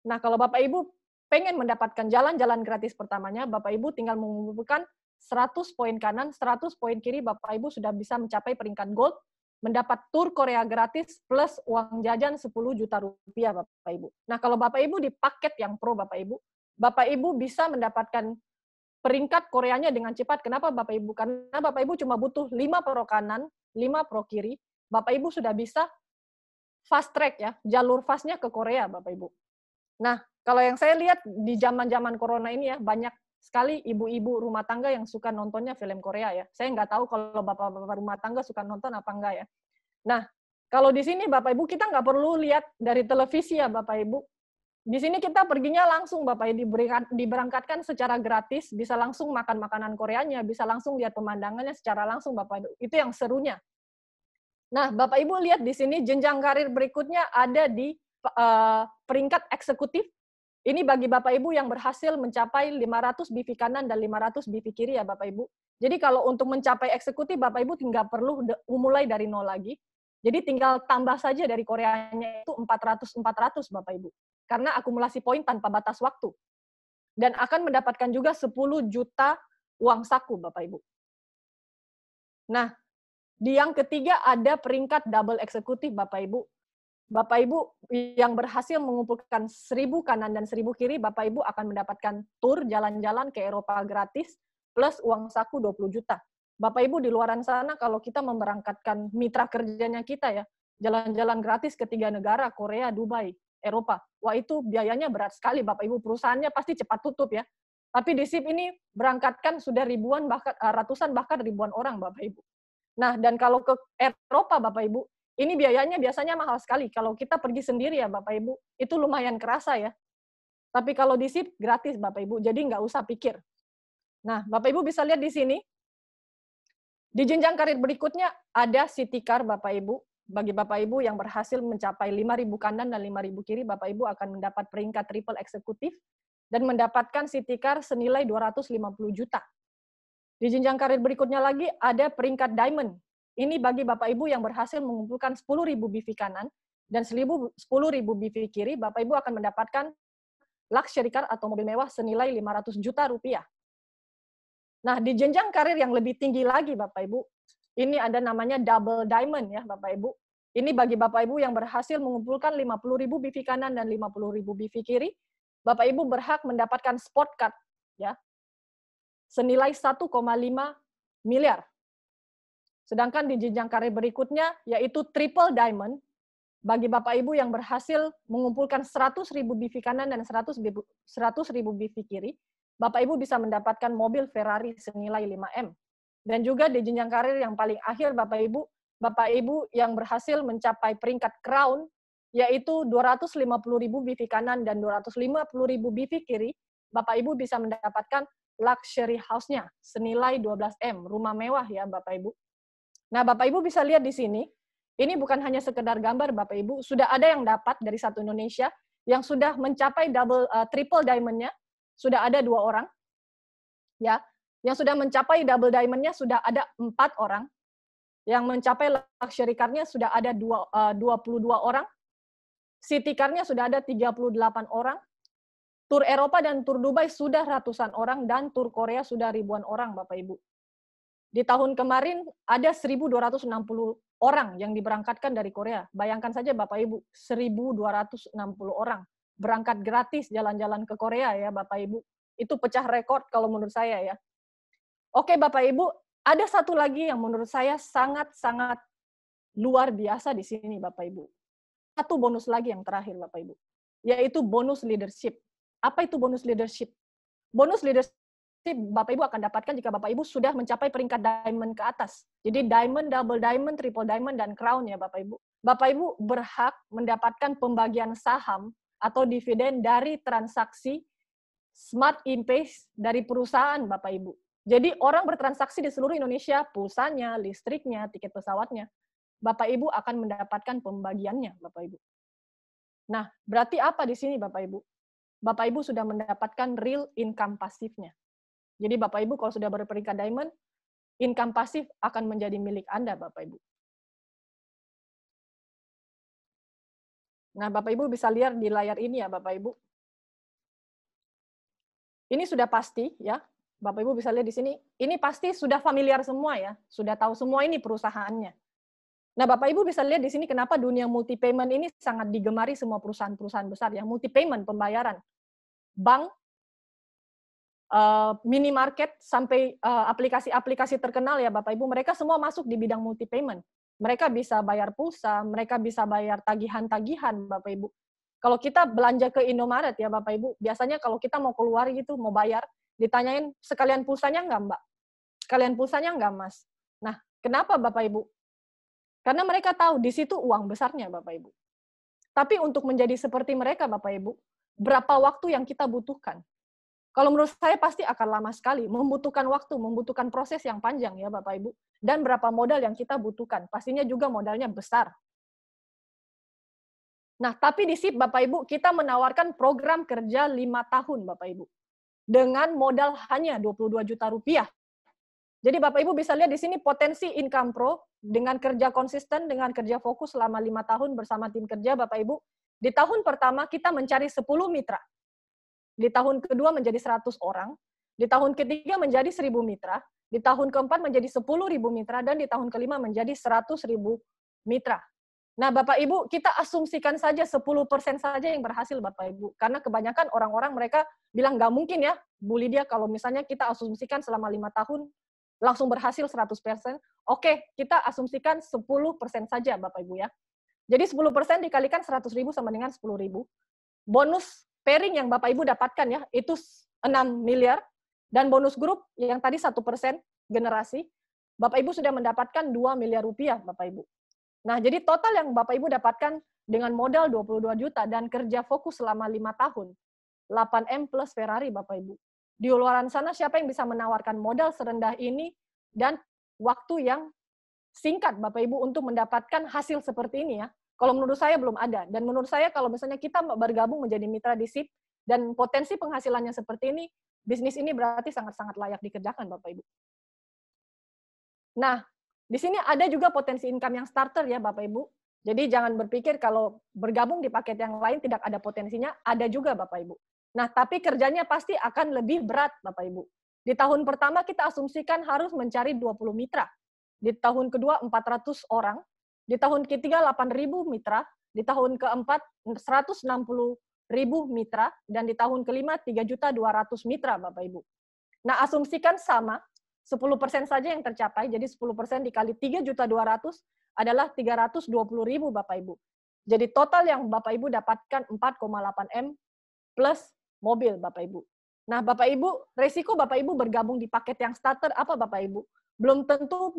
Nah, kalau Bapak Ibu pengen mendapatkan jalan-jalan gratis pertamanya, Bapak Ibu tinggal mengumpulkan 100 poin kanan, 100 poin kiri, Bapak Ibu sudah bisa mencapai peringkat gold, mendapat tur Korea gratis plus uang jajan 10 juta rupiah Bapak Ibu. Nah, kalau Bapak Ibu di paket yang pro Bapak Ibu bisa mendapatkan peringkat Koreanya dengan cepat. Kenapa Bapak Ibu? Karena Bapak Ibu cuma butuh 5 pro kanan, 5 pro kiri, Bapak Ibu sudah bisa fast track ya, jalur fastnya ke Korea Bapak Ibu. Nah, kalau yang saya lihat di zaman-zaman corona ini ya, banyak sekali ibu-ibu rumah tangga yang suka nontonnya film Korea ya. Saya nggak tahu kalau bapak-bapak rumah tangga suka nonton apa enggak ya. Nah, kalau di sini Bapak Ibu kita nggak perlu lihat dari televisi ya Bapak Ibu. Di sini kita perginya langsung Bapak Ibu, diberangkatkan secara gratis, bisa langsung makan makanan Koreanya, bisa langsung lihat pemandangannya secara langsung Bapak Ibu. Itu yang serunya. Nah, Bapak Ibu lihat di sini jenjang karir berikutnya ada di peringkat eksekutif. Ini bagi Bapak Ibu yang berhasil mencapai 500 BV kanan dan 500 BV kiri ya Bapak Ibu. Jadi kalau untuk mencapai eksekutif Bapak Ibu tinggal perlu mulai dari nol lagi. Jadi tinggal tambah saja dari Koreanya itu 400 Bapak Ibu. Karena akumulasi poin tanpa batas waktu. Dan akan mendapatkan juga 10 juta uang saku Bapak Ibu. Nah, di yang ketiga ada peringkat double eksekutif Bapak Ibu. Bapak Ibu yang berhasil mengumpulkan 1000 kanan dan 1000 kiri, Bapak Ibu akan mendapatkan tur jalan-jalan ke Eropa gratis plus uang saku 20 juta. Bapak Ibu di luaran sana kalau kita memberangkatkan mitra kerjanya kita ya, jalan-jalan gratis ke 3 negara, Korea, Dubai, Eropa. Wah itu biayanya berat sekali Bapak Ibu, perusahaannya pasti cepat tutup ya. Tapi di SIP ini berangkatkan sudah ribuan bahkan ratusan bahkan ribuan orang Bapak Ibu. Nah, dan kalau ke Eropa Bapak Ibu, ini biayanya biasanya mahal sekali. Kalau kita pergi sendiri ya Bapak Ibu, itu lumayan kerasa ya. Tapi kalau di SIP gratis Bapak Ibu, jadi nggak usah pikir. Nah, Bapak Ibu bisa lihat di sini, di jenjang karir berikutnya ada City Car Bapak Ibu. Bagi Bapak Ibu yang berhasil mencapai 5.000 kanan dan 5.000 kiri, Bapak Ibu akan mendapat peringkat triple eksekutif dan mendapatkan City Car senilai 250 juta. Di jenjang karir berikutnya lagi ada peringkat Diamond. Ini bagi Bapak Ibu yang berhasil mengumpulkan 10.000 BV kanan dan 10.000 BV kiri, Bapak Ibu akan mendapatkan luxury car atau mobil mewah senilai 500 juta rupiah. Nah, di jenjang karir yang lebih tinggi lagi Bapak Ibu, ini ada namanya double diamond ya Bapak Ibu. Ini bagi Bapak Ibu yang berhasil mengumpulkan 50.000 BV kanan dan 50.000 BV kiri, Bapak Ibu berhak mendapatkan sport card ya, senilai 1,5 miliar. Sedangkan di jenjang karir berikutnya yaitu triple diamond bagi Bapak Ibu yang berhasil mengumpulkan 100.000 BV kanan dan 100.000 BV kiri, Bapak Ibu bisa mendapatkan mobil Ferrari senilai 5M. Dan juga di jenjang karir yang paling akhir Bapak Ibu yang berhasil mencapai peringkat crown yaitu 250.000 BV kanan dan 250.000 BV kiri, Bapak Ibu bisa mendapatkan luxury house-nya senilai 12M, rumah mewah ya Bapak Ibu. Nah, Bapak Ibu bisa lihat di sini, ini bukan hanya sekedar gambar Bapak Ibu, sudah ada yang dapat dari satu Indonesia yang sudah mencapai triple diamond-nya, sudah ada 2 orang. Ya, yang sudah mencapai double diamond-nya sudah ada 4 orang. Yang mencapai luxury car-nya sudah ada 22 orang. City car-nya sudah ada 38 orang. Tur Eropa dan tur Dubai sudah ratusan orang dan tur Korea sudah ribuan orang Bapak Ibu. Di tahun kemarin ada 1.260 orang yang diberangkatkan dari Korea. Bayangkan saja Bapak Ibu, 1.260 orang berangkat gratis jalan-jalan ke Korea ya Bapak Ibu. Itu pecah rekor kalau menurut saya ya. Oke Bapak Ibu, ada satu lagi yang menurut saya sangat-sangat luar biasa di sini Bapak Ibu. Satu bonus lagi yang terakhir Bapak Ibu, yaitu bonus leadership. Apa itu bonus leadership? Bonus leadership Bapak Ibu akan dapatkan jika Bapak Ibu sudah mencapai peringkat diamond ke atas. Jadi diamond, double diamond, triple diamond, dan crown ya Bapak Ibu. Bapak Ibu berhak mendapatkan pembagian saham atau dividen dari transaksi Smart Impact dari perusahaan Bapak Ibu. Jadi orang bertransaksi di seluruh Indonesia, pulsanya, listriknya, tiket pesawatnya, Bapak Ibu akan mendapatkan pembagiannya Bapak Ibu. Nah, berarti apa di sini Bapak Ibu? Bapak Ibu sudah mendapatkan real income pasifnya. Jadi Bapak Ibu kalau sudah berperingkat diamond, income pasif akan menjadi milik Anda Bapak Ibu. Nah, Bapak Ibu bisa lihat di layar ini ya Bapak Ibu. Ini sudah pasti ya. Bapak Ibu bisa lihat di sini, ini pasti sudah familiar semua ya. Sudah tahu semua ini perusahaannya. Nah, Bapak Ibu bisa lihat di sini kenapa dunia multi payment ini sangat digemari semua perusahaan-perusahaan besar yang multi payment pembayaran. Bank, minimarket, sampai aplikasi-aplikasi terkenal ya Bapak Ibu, mereka semua masuk di bidang multi payment. Mereka bisa bayar pulsa, mereka bisa bayar tagihan-tagihan Bapak Ibu. Kalau kita belanja ke Indomaret ya Bapak Ibu, biasanya kalau kita mau keluar gitu, mau bayar, ditanyain sekalian pulsanya enggak Mbak? Sekalian pulsanya enggak Mas? Nah, kenapa Bapak Ibu? Karena mereka tahu di situ uang besarnya Bapak Ibu. Tapi untuk menjadi seperti mereka Bapak Ibu, berapa waktu yang kita butuhkan? Kalau menurut saya pasti akan lama sekali, membutuhkan waktu, membutuhkan proses yang panjang ya Bapak Ibu. Dan berapa modal yang kita butuhkan, pastinya juga modalnya besar. Nah, tapi di SIP Bapak Ibu, kita menawarkan program kerja 5 tahun Bapak Ibu. Dengan modal hanya 22 juta rupiah. Jadi Bapak Ibu bisa lihat di sini potensi income pro, dengan kerja konsisten, dengan kerja fokus selama 5 tahun bersama tim kerja Bapak Ibu. Di tahun pertama kita mencari 10 mitra. Di tahun kedua menjadi 100 orang, di tahun ketiga menjadi 1.000 mitra, di tahun keempat menjadi 10.000 mitra, dan di tahun kelima menjadi 100.000 mitra. Nah, Bapak Ibu, kita asumsikan saja 10% saja yang berhasil, Bapak Ibu. Karena kebanyakan orang-orang mereka bilang, nggak mungkin ya, Bu Lydia, kalau misalnya kita asumsikan selama 5 tahun, langsung berhasil 100%. Oke, kita asumsikan 10% saja, Bapak Ibu ya. Jadi 10% dikalikan 100.000 sama dengan 10.000. Bonus pairing yang Bapak Ibu dapatkan ya, itu 6 miliar, dan bonus grup yang tadi 1% generasi, Bapak Ibu sudah mendapatkan 2 miliar rupiah, Bapak Ibu. Nah, jadi total yang Bapak Ibu dapatkan dengan modal 22 juta dan kerja fokus selama 5 tahun, 8M plus Ferrari, Bapak Ibu. Di luar sana, siapa yang bisa menawarkan modal serendah ini dan waktu yang singkat, Bapak Ibu, untuk mendapatkan hasil seperti ini ya. Kalau menurut saya belum ada. Dan menurut saya kalau misalnya kita bergabung menjadi mitra di SIP dan potensi penghasilannya seperti ini, bisnis ini berarti sangat-sangat layak dikerjakan, Bapak Ibu. Nah, di sini ada juga potensi income yang starter ya, Bapak Ibu. Jadi jangan berpikir kalau bergabung di paket yang lain tidak ada potensinya, ada juga Bapak Ibu. Nah, tapi kerjanya pasti akan lebih berat, Bapak Ibu. Di tahun pertama kita asumsikan harus mencari 20 mitra. Di tahun kedua 400 orang. di tahun ketiga 8.000 mitra, di tahun keempat 160.000 mitra, dan di tahun kelima 3.200.000 mitra, Bapak Ibu. Nah, asumsikan sama, 10% saja yang tercapai, jadi 10% dikali 3.200.000 adalah 320.000, Bapak Ibu. Jadi total yang Bapak Ibu dapatkan 4,8 M plus mobil, Bapak Ibu. Nah, Bapak Ibu, resiko Bapak Ibu bergabung di paket yang starter apa, Bapak Ibu? Belum tentu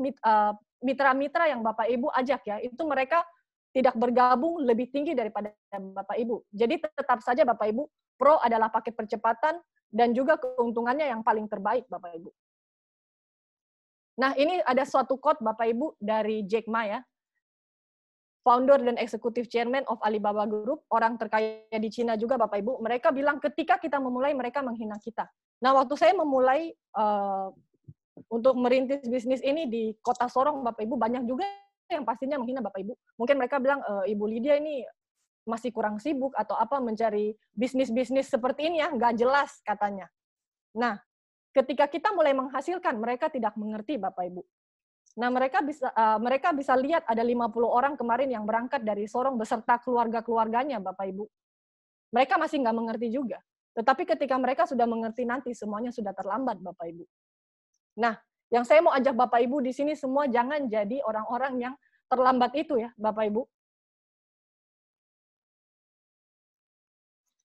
mitra-mitra yang Bapak Ibu ajak ya, itu mereka tidak bergabung lebih tinggi daripada Bapak Ibu. Jadi tetap saja Bapak Ibu, Pro adalah paket percepatan dan juga keuntungannya yang paling terbaik, Bapak Ibu. Nah, ini ada suatu quote Bapak Ibu dari Jack Ma ya, founder dan executive chairman of Alibaba Group, orang terkaya di Cina juga Bapak Ibu. Mereka bilang ketika kita memulai, mereka menghina kita. Nah, waktu saya memulai untuk merintis bisnis ini di kota Sorong, Bapak Ibu, banyak juga yang pastinya menghina Bapak Ibu. Mungkin mereka bilang, Ibu Lydia ini masih kurang sibuk atau apa mencari bisnis-bisnis seperti ini ya, nggak jelas katanya. Nah, ketika kita mulai menghasilkan, mereka tidak mengerti Bapak Ibu. Nah, mereka bisa lihat ada 50 orang kemarin yang berangkat dari Sorong beserta keluarga-keluarganya Bapak Ibu. Mereka masih nggak mengerti juga. Tetapi ketika mereka sudah mengerti nanti, semuanya sudah terlambat Bapak Ibu. Nah, yang saya mau ajak Bapak Ibu di sini semua jangan jadi orang-orang yang terlambat itu ya, Bapak Ibu.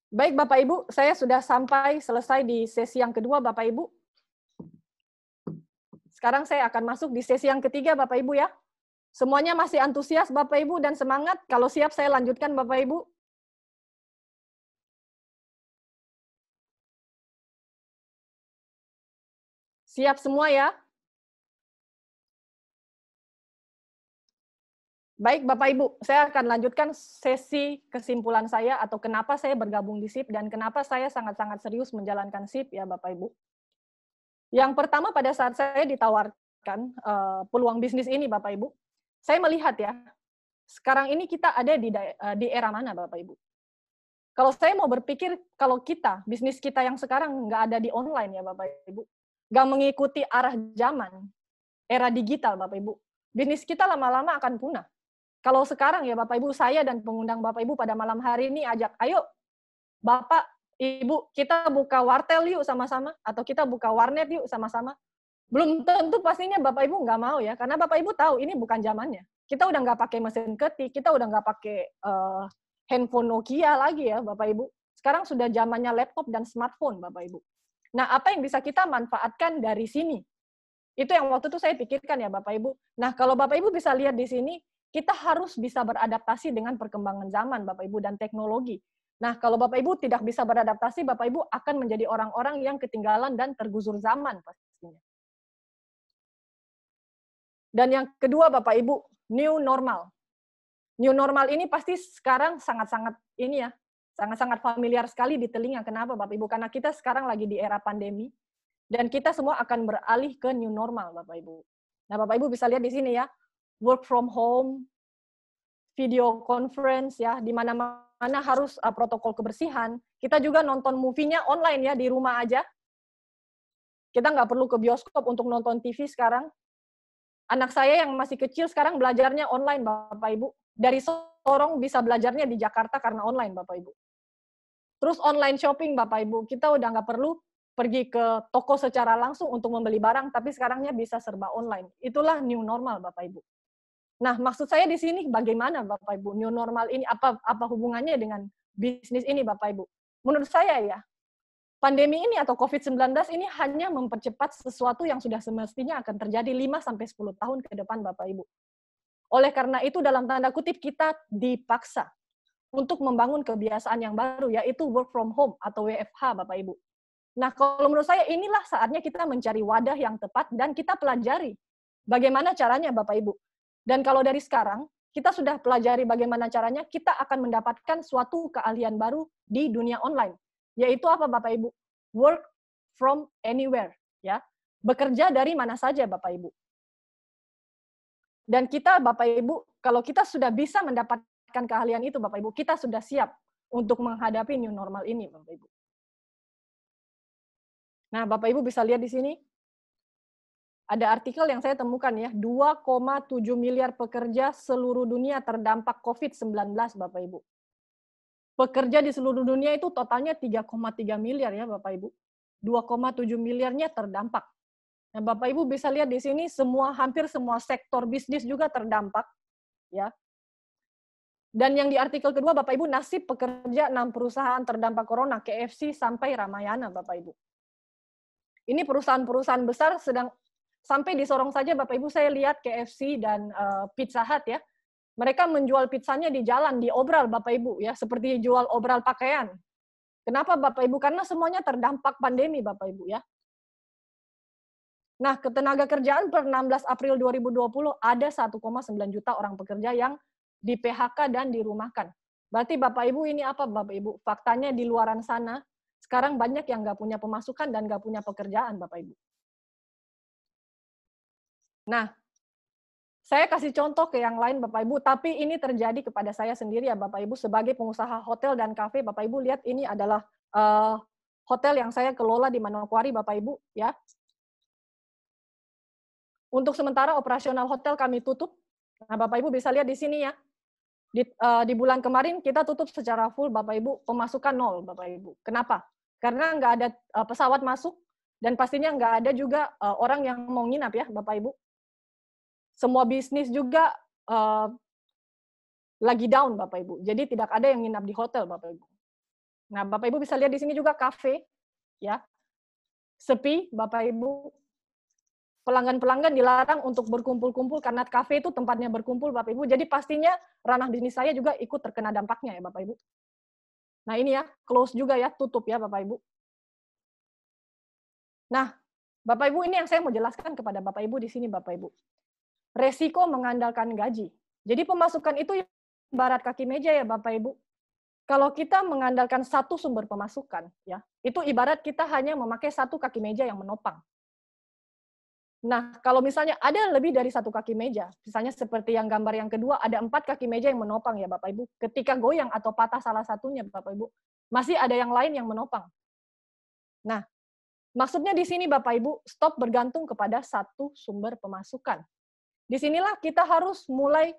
Baik Bapak Ibu, saya sudah selesai di sesi yang kedua Bapak Ibu. Sekarang saya akan masuk di sesi yang ketiga Bapak Ibu ya. Semuanya masih antusias Bapak Ibu dan semangat. Kalau siap saya lanjutkan Bapak Ibu. Siap semua ya? Baik Bapak Ibu, saya akan lanjutkan sesi kesimpulan saya atau kenapa saya bergabung di SIP dan kenapa saya sangat-sangat serius menjalankan SIP ya Bapak Ibu. Yang pertama pada saat saya ditawarkan peluang bisnis ini Bapak Ibu, saya melihat ya, sekarang ini kita ada di era mana Bapak Ibu. Kalau saya mau berpikir, kalau bisnis kita yang sekarang nggak ada di online ya Bapak Ibu, nggak mengikuti arah zaman, era digital Bapak Ibu, bisnis kita lama-lama akan punah. Kalau sekarang ya Bapak Ibu, saya dan pengundang Bapak Ibu pada malam hari ini ajak, ayo Bapak, Ibu, kita buka wartel yuk sama-sama, atau kita buka warnet yuk sama-sama. Belum tentu pastinya Bapak Ibu nggak mau ya, karena Bapak Ibu tahu ini bukan zamannya. Kita udah nggak pakai mesin ketik, kita udah nggak pakai handphone Nokia lagi ya Bapak Ibu. Sekarang sudah zamannya laptop dan smartphone Bapak Ibu. Nah, apa yang bisa kita manfaatkan dari sini? Itu yang waktu itu saya pikirkan ya Bapak Ibu. Nah, kalau Bapak Ibu bisa lihat di sini, kita harus bisa beradaptasi dengan perkembangan zaman Bapak Ibu dan teknologi. Nah, kalau Bapak Ibu tidak bisa beradaptasi, Bapak Ibu akan menjadi orang-orang yang ketinggalan dan tergusur zaman pastinya. Dan yang kedua Bapak Ibu, new normal. New normal ini pasti sekarang sangat-sangat ini ya, sangat-sangat familiar sekali di telinga. Kenapa Bapak Ibu? Karena kita sekarang lagi di era pandemi dan kita semua akan beralih ke new normal Bapak Ibu. Nah, Bapak Ibu bisa lihat di sini ya, work from home, video conference ya, di mana-mana harus protokol kebersihan. Kita juga nonton movie-nya online ya, di rumah aja. Kita nggak perlu ke bioskop untuk nonton TV sekarang. Anak saya yang masih kecil sekarang belajarnya online Bapak Ibu. Dari Sorong bisa belajarnya di Jakarta karena online Bapak Ibu. Terus online shopping Bapak Ibu, kita udah nggak perlu pergi ke toko secara langsung untuk membeli barang, tapi sekarangnya bisa serba online. Itulah new normal Bapak Ibu. Nah, maksud saya di sini bagaimana Bapak Ibu, new normal ini apa hubungannya dengan bisnis ini Bapak Ibu? Menurut saya ya, pandemi ini atau COVID-19 ini hanya mempercepat sesuatu yang sudah semestinya akan terjadi 5-10 tahun ke depan Bapak Ibu. Oleh karena itu dalam tanda kutip kita dipaksa untuk membangun kebiasaan yang baru, yaitu work from home atau WFH Bapak Ibu. Nah, kalau menurut saya inilah saatnya kita mencari wadah yang tepat dan kita pelajari bagaimana caranya Bapak Ibu. Dan kalau dari sekarang, kita sudah pelajari bagaimana caranya, kita akan mendapatkan suatu keahlian baru di dunia online. Yaitu apa Bapak Ibu? Work from anywhere. Ya, bekerja dari mana saja Bapak Ibu. Dan kita Bapak Ibu, kalau kita sudah bisa mendapatkan keahlian itu Bapak Ibu, kita sudah siap untuk menghadapi new normal ini Bapak Ibu. Nah, Bapak Ibu bisa lihat di sini. ada artikel yang saya temukan ya, 2,7 miliar pekerja seluruh dunia terdampak COVID-19, Bapak Ibu. Pekerja di seluruh dunia itu totalnya 3,3 miliar ya Bapak Ibu. 2,7 miliarnya terdampak. Nah, Bapak Ibu bisa lihat di sini hampir semua sektor bisnis juga terdampak ya. Dan yang di artikel kedua Bapak Ibu, nasib pekerja 6 perusahaan terdampak corona, KFC sampai Ramayana Bapak Ibu. Ini perusahaan-perusahaan besar sedang sampai di Sorong saja Bapak Ibu saya lihat KFC dan Pizza Hut ya. Mereka menjual pizzanya di jalan, di obral Bapak Ibu ya, seperti jual obral pakaian. Kenapa Bapak Ibu? Karena semuanya terdampak pandemi Bapak Ibu ya. Nah, ketenaga kerjaan per 16 April 2020 ada 1,9 juta orang pekerja yang di PHK dan dirumahkan. Berarti Bapak Ibu ini apa Bapak Ibu? Faktanya di luaran sana, sekarang banyak yang nggak punya pemasukan dan nggak punya pekerjaan Bapak Ibu. Nah, saya kasih contoh ke yang lain Bapak Ibu, tapi ini terjadi kepada saya sendiri ya Bapak Ibu, sebagai pengusaha hotel dan kafe. Bapak Ibu lihat ini adalah hotel yang saya kelola di Manokwari Bapak Ibu ya. Untuk sementara operasional hotel kami tutup. Nah, Bapak Ibu bisa lihat di sini ya. Di bulan kemarin kita tutup secara full Bapak Ibu, pemasukan nol Bapak Ibu. Kenapa? Karena nggak ada pesawat masuk dan pastinya nggak ada juga orang yang mau nginap ya Bapak Ibu. Semua bisnis juga lagi down Bapak Ibu. Jadi tidak ada yang nginap di hotel Bapak Ibu. Nah, Bapak Ibu bisa lihat di sini juga kafe ya. Sepi Bapak Ibu. Pelanggan-pelanggan dilarang untuk berkumpul-kumpul karena kafe itu tempatnya berkumpul Bapak Ibu. Jadi pastinya ranah bisnis saya juga ikut terkena dampaknya ya Bapak Ibu. Nah, ini ya, close juga ya, tutup ya Bapak Ibu. Nah, Bapak Ibu ini yang saya mau jelaskan kepada Bapak Ibu di sini Bapak Ibu. Resiko mengandalkan gaji. Jadi pemasukan itu ibarat kaki meja ya Bapak Ibu. Kalau kita mengandalkan satu sumber pemasukan ya, itu ibarat kita hanya memakai satu kaki meja yang menopang. Nah, kalau misalnya ada lebih dari satu kaki meja, misalnya seperti yang gambar yang kedua, ada 4 kaki meja yang menopang ya Bapak Ibu. Ketika goyang atau patah salah satunya Bapak Ibu, masih ada yang lain yang menopang. Nah, maksudnya di sini Bapak Ibu, stop bergantung kepada satu sumber pemasukan. Disinilah kita harus mulai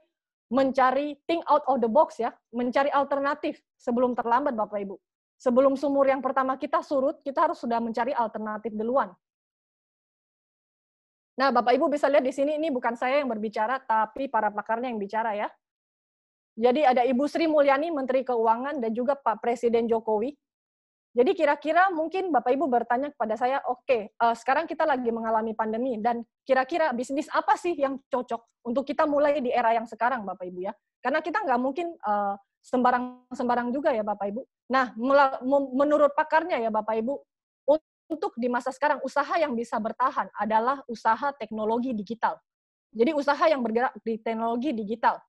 mencari think out of the box ya, mencari alternatif sebelum terlambat Bapak Ibu. Sebelum sumur yang pertama kita surut, kita harus sudah mencari alternatif duluan. Nah, Bapak Ibu bisa lihat di sini, ini bukan saya yang berbicara, tapi para pakarnya yang bicara ya. Jadi ada Ibu Sri Mulyani, Menteri Keuangan, dan juga Pak Presiden Jokowi. Jadi kira-kira mungkin Bapak Ibu bertanya kepada saya, oke, sekarang kita lagi mengalami pandemi, dan kira-kira bisnis apa sih yang cocok untuk kita mulai di era yang sekarang Bapak Ibu ya. Karena kita nggak mungkin sembarang-sembarang juga ya Bapak Ibu. Nah, menurut pakarnya ya Bapak Ibu, untuk di masa sekarang, usaha yang bisa bertahan adalah usaha teknologi digital. Jadi usaha yang bergerak di teknologi digital.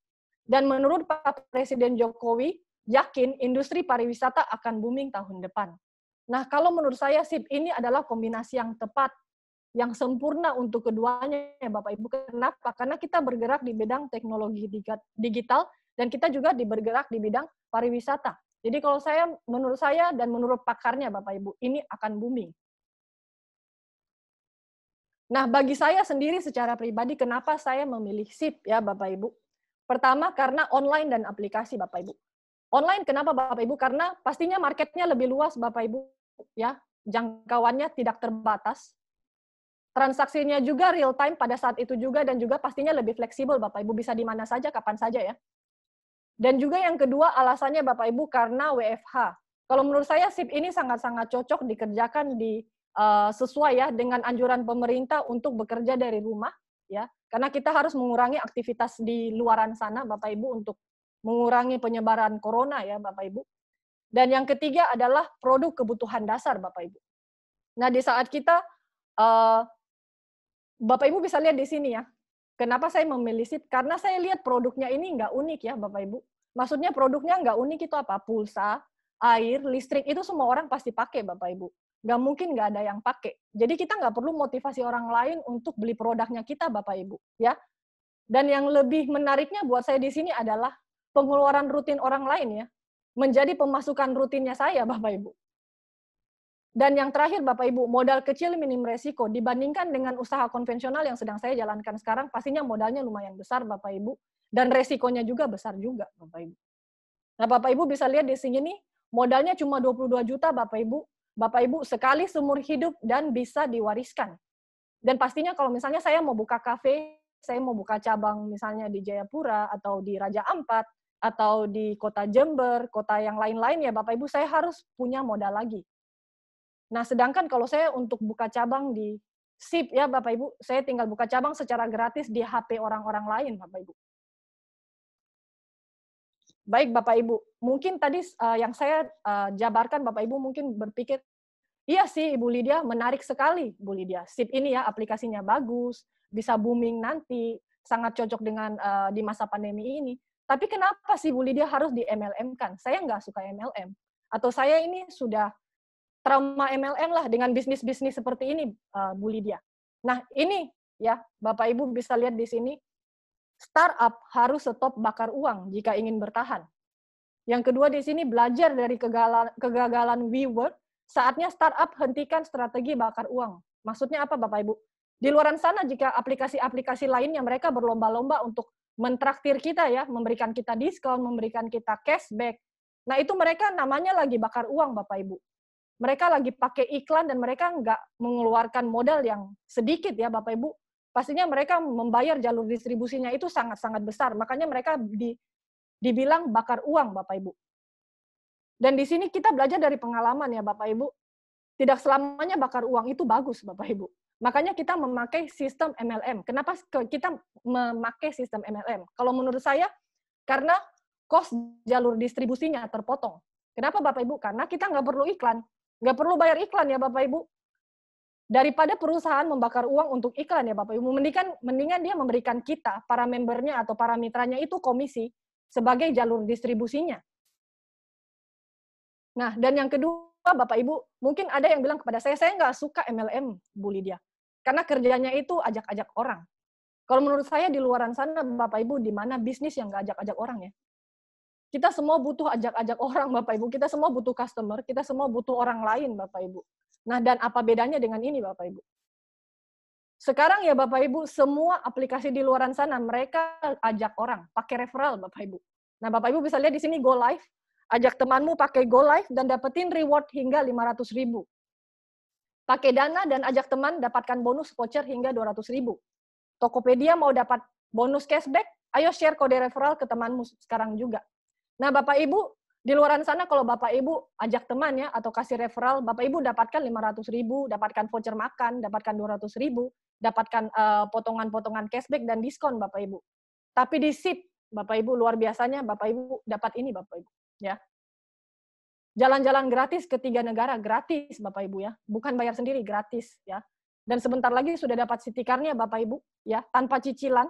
Dan menurut Pak Presiden Jokowi, yakin industri pariwisata akan booming tahun depan. Nah, kalau menurut saya SIP ini adalah kombinasi yang tepat, yang sempurna untuk keduanya ya Bapak Ibu. Kenapa? Karena kita bergerak di bidang teknologi digital, dan kita juga bergerak di bidang pariwisata. Jadi kalau menurut saya dan menurut pakarnya Bapak Ibu, ini akan booming. Nah, bagi saya sendiri secara pribadi, kenapa saya memilih SIP ya Bapak Ibu? Pertama, karena online dan aplikasi Bapak Ibu. Online kenapa Bapak Ibu? Karena pastinya marketnya lebih luas Bapak Ibu, ya, jangkauannya tidak terbatas. Transaksinya juga real time pada saat itu juga, dan juga pastinya lebih fleksibel Bapak Ibu, bisa di mana saja, kapan saja ya. Dan juga yang kedua alasannya Bapak Ibu karena WFH. Kalau menurut saya SIP ini sangat-sangat cocok dikerjakan sesuai ya dengan anjuran pemerintah untuk bekerja dari rumah ya, karena kita harus mengurangi aktivitas di luaran sana Bapak Ibu untuk mengurangi penyebaran corona ya Bapak Ibu. Dan yang ketiga adalah produk kebutuhan dasar Bapak Ibu. Nah, di saat kita Bapak Ibu bisa lihat di sini ya. Kenapa saya memilih SIP? Karena saya lihat produknya ini nggak unik ya Bapak Ibu. Maksudnya produknya nggak unik itu apa? Pulsa, air, listrik, itu semua orang pasti pakai Bapak Ibu. Nggak mungkin nggak ada yang pakai. Jadi kita nggak perlu motivasi orang lain untuk beli produknya kita Bapak Ibu. Ya. Dan yang lebih menariknya buat saya di sini adalah pengeluaran rutin orang lain ya, menjadi pemasukan rutinnya saya Bapak Ibu. Dan yang terakhir Bapak Ibu, modal kecil minim resiko dibandingkan dengan usaha konvensional yang sedang saya jalankan sekarang, pastinya modalnya lumayan besar Bapak Ibu, dan resikonya juga besar juga Bapak Ibu. Nah Bapak Ibu bisa lihat di sini nih, modalnya cuma 22 juta Bapak Ibu. Bapak Ibu sekali seumur hidup dan bisa diwariskan. Dan pastinya kalau misalnya saya mau buka kafe, saya mau buka cabang misalnya di Jayapura atau di Raja Ampat atau di kota Jember, kota yang lain-lain ya Bapak Ibu, saya harus punya modal lagi. Nah, sedangkan kalau saya untuk buka cabang di SIP ya Bapak Ibu, saya tinggal buka cabang secara gratis di HP orang-orang lain Bapak Ibu. Baik Bapak Ibu, mungkin tadi yang saya jabarkan Bapak Ibu mungkin berpikir, iya sih Ibu Lydia, menarik sekali Ibu Lydia. SIP ini ya aplikasinya bagus, bisa booming nanti, sangat cocok dengan di masa pandemi ini. Tapi kenapa sih Ibu Lydia harus di MLM-kan? Saya nggak suka MLM. Atau saya ini sudah trauma MLM lah dengan bisnis-bisnis seperti ini, Bu Lydia. Nah, ini ya, Bapak Ibu bisa lihat di sini, startup harus stop bakar uang jika ingin bertahan. Yang kedua di sini, belajar dari kegagalan WeWork, saatnya startup hentikan strategi bakar uang. Maksudnya apa Bapak Ibu? Di luar sana jika aplikasi-aplikasi lainnya mereka berlomba-lomba untuk mentraktir kita ya, memberikan kita diskon, memberikan kita cashback. Nah, itu mereka namanya lagi bakar uang Bapak Ibu. Mereka lagi pakai iklan dan mereka nggak mengeluarkan modal yang sedikit ya Bapak Ibu. Pastinya mereka membayar jalur distribusinya itu sangat-sangat besar. Makanya mereka dibilang bakar uang Bapak Ibu. Dan di sini kita belajar dari pengalaman ya Bapak Ibu. Tidak selamanya bakar uang itu bagus Bapak Ibu. Makanya kita memakai sistem MLM. Kenapa kita memakai sistem MLM? Kalau menurut saya, karena cost jalur distribusinya terpotong. Kenapa Bapak Ibu? Karena kita nggak perlu iklan. Nggak perlu bayar iklan ya Bapak Ibu. Daripada perusahaan membakar uang untuk iklan ya Bapak Ibu, mendingan dia memberikan kita, para membernya atau para mitranya itu komisi sebagai jalur distribusinya. Nah, dan yang kedua Bapak Ibu, mungkin ada yang bilang kepada saya nggak suka MLM, Bu Lydia. Karena kerjanya itu ajak-ajak orang. Kalau menurut saya di luaran sana Bapak Ibu, di mana bisnis yang nggak ajak-ajak orang ya. Kita semua butuh ajak-ajak orang, Bapak Ibu. Kita semua butuh customer, kita semua butuh orang lain, Bapak Ibu. Nah, dan apa bedanya dengan ini, Bapak Ibu? Sekarang ya, Bapak Ibu, semua aplikasi di luaran sana, mereka ajak orang, pakai referral, Bapak Ibu. Nah, Bapak Ibu bisa lihat di sini Go Live, ajak temanmu pakai Go Live dan dapetin reward hingga 500.000. Pakai Dana dan ajak teman, dapatkan bonus voucher hingga 200.000. Tokopedia mau dapat bonus cashback, ayo share kode referral ke temanmu sekarang juga. Nah, Bapak Ibu, di luaran sana kalau Bapak Ibu ajak teman ya, atau kasih referral, Bapak Ibu dapatkan 500.000, dapatkan voucher makan, dapatkan 200.000, dapatkan potongan-potongan cashback dan diskon Bapak Ibu. Tapi di SIP, Bapak Ibu, luar biasanya Bapak Ibu dapat ini Bapak Ibu. Ya. Jalan-jalan gratis ke 3 negara, gratis Bapak Ibu ya. Bukan bayar sendiri, gratis ya. Dan sebentar lagi sudah dapat city card-nya Bapak Ibu, ya, tanpa cicilan.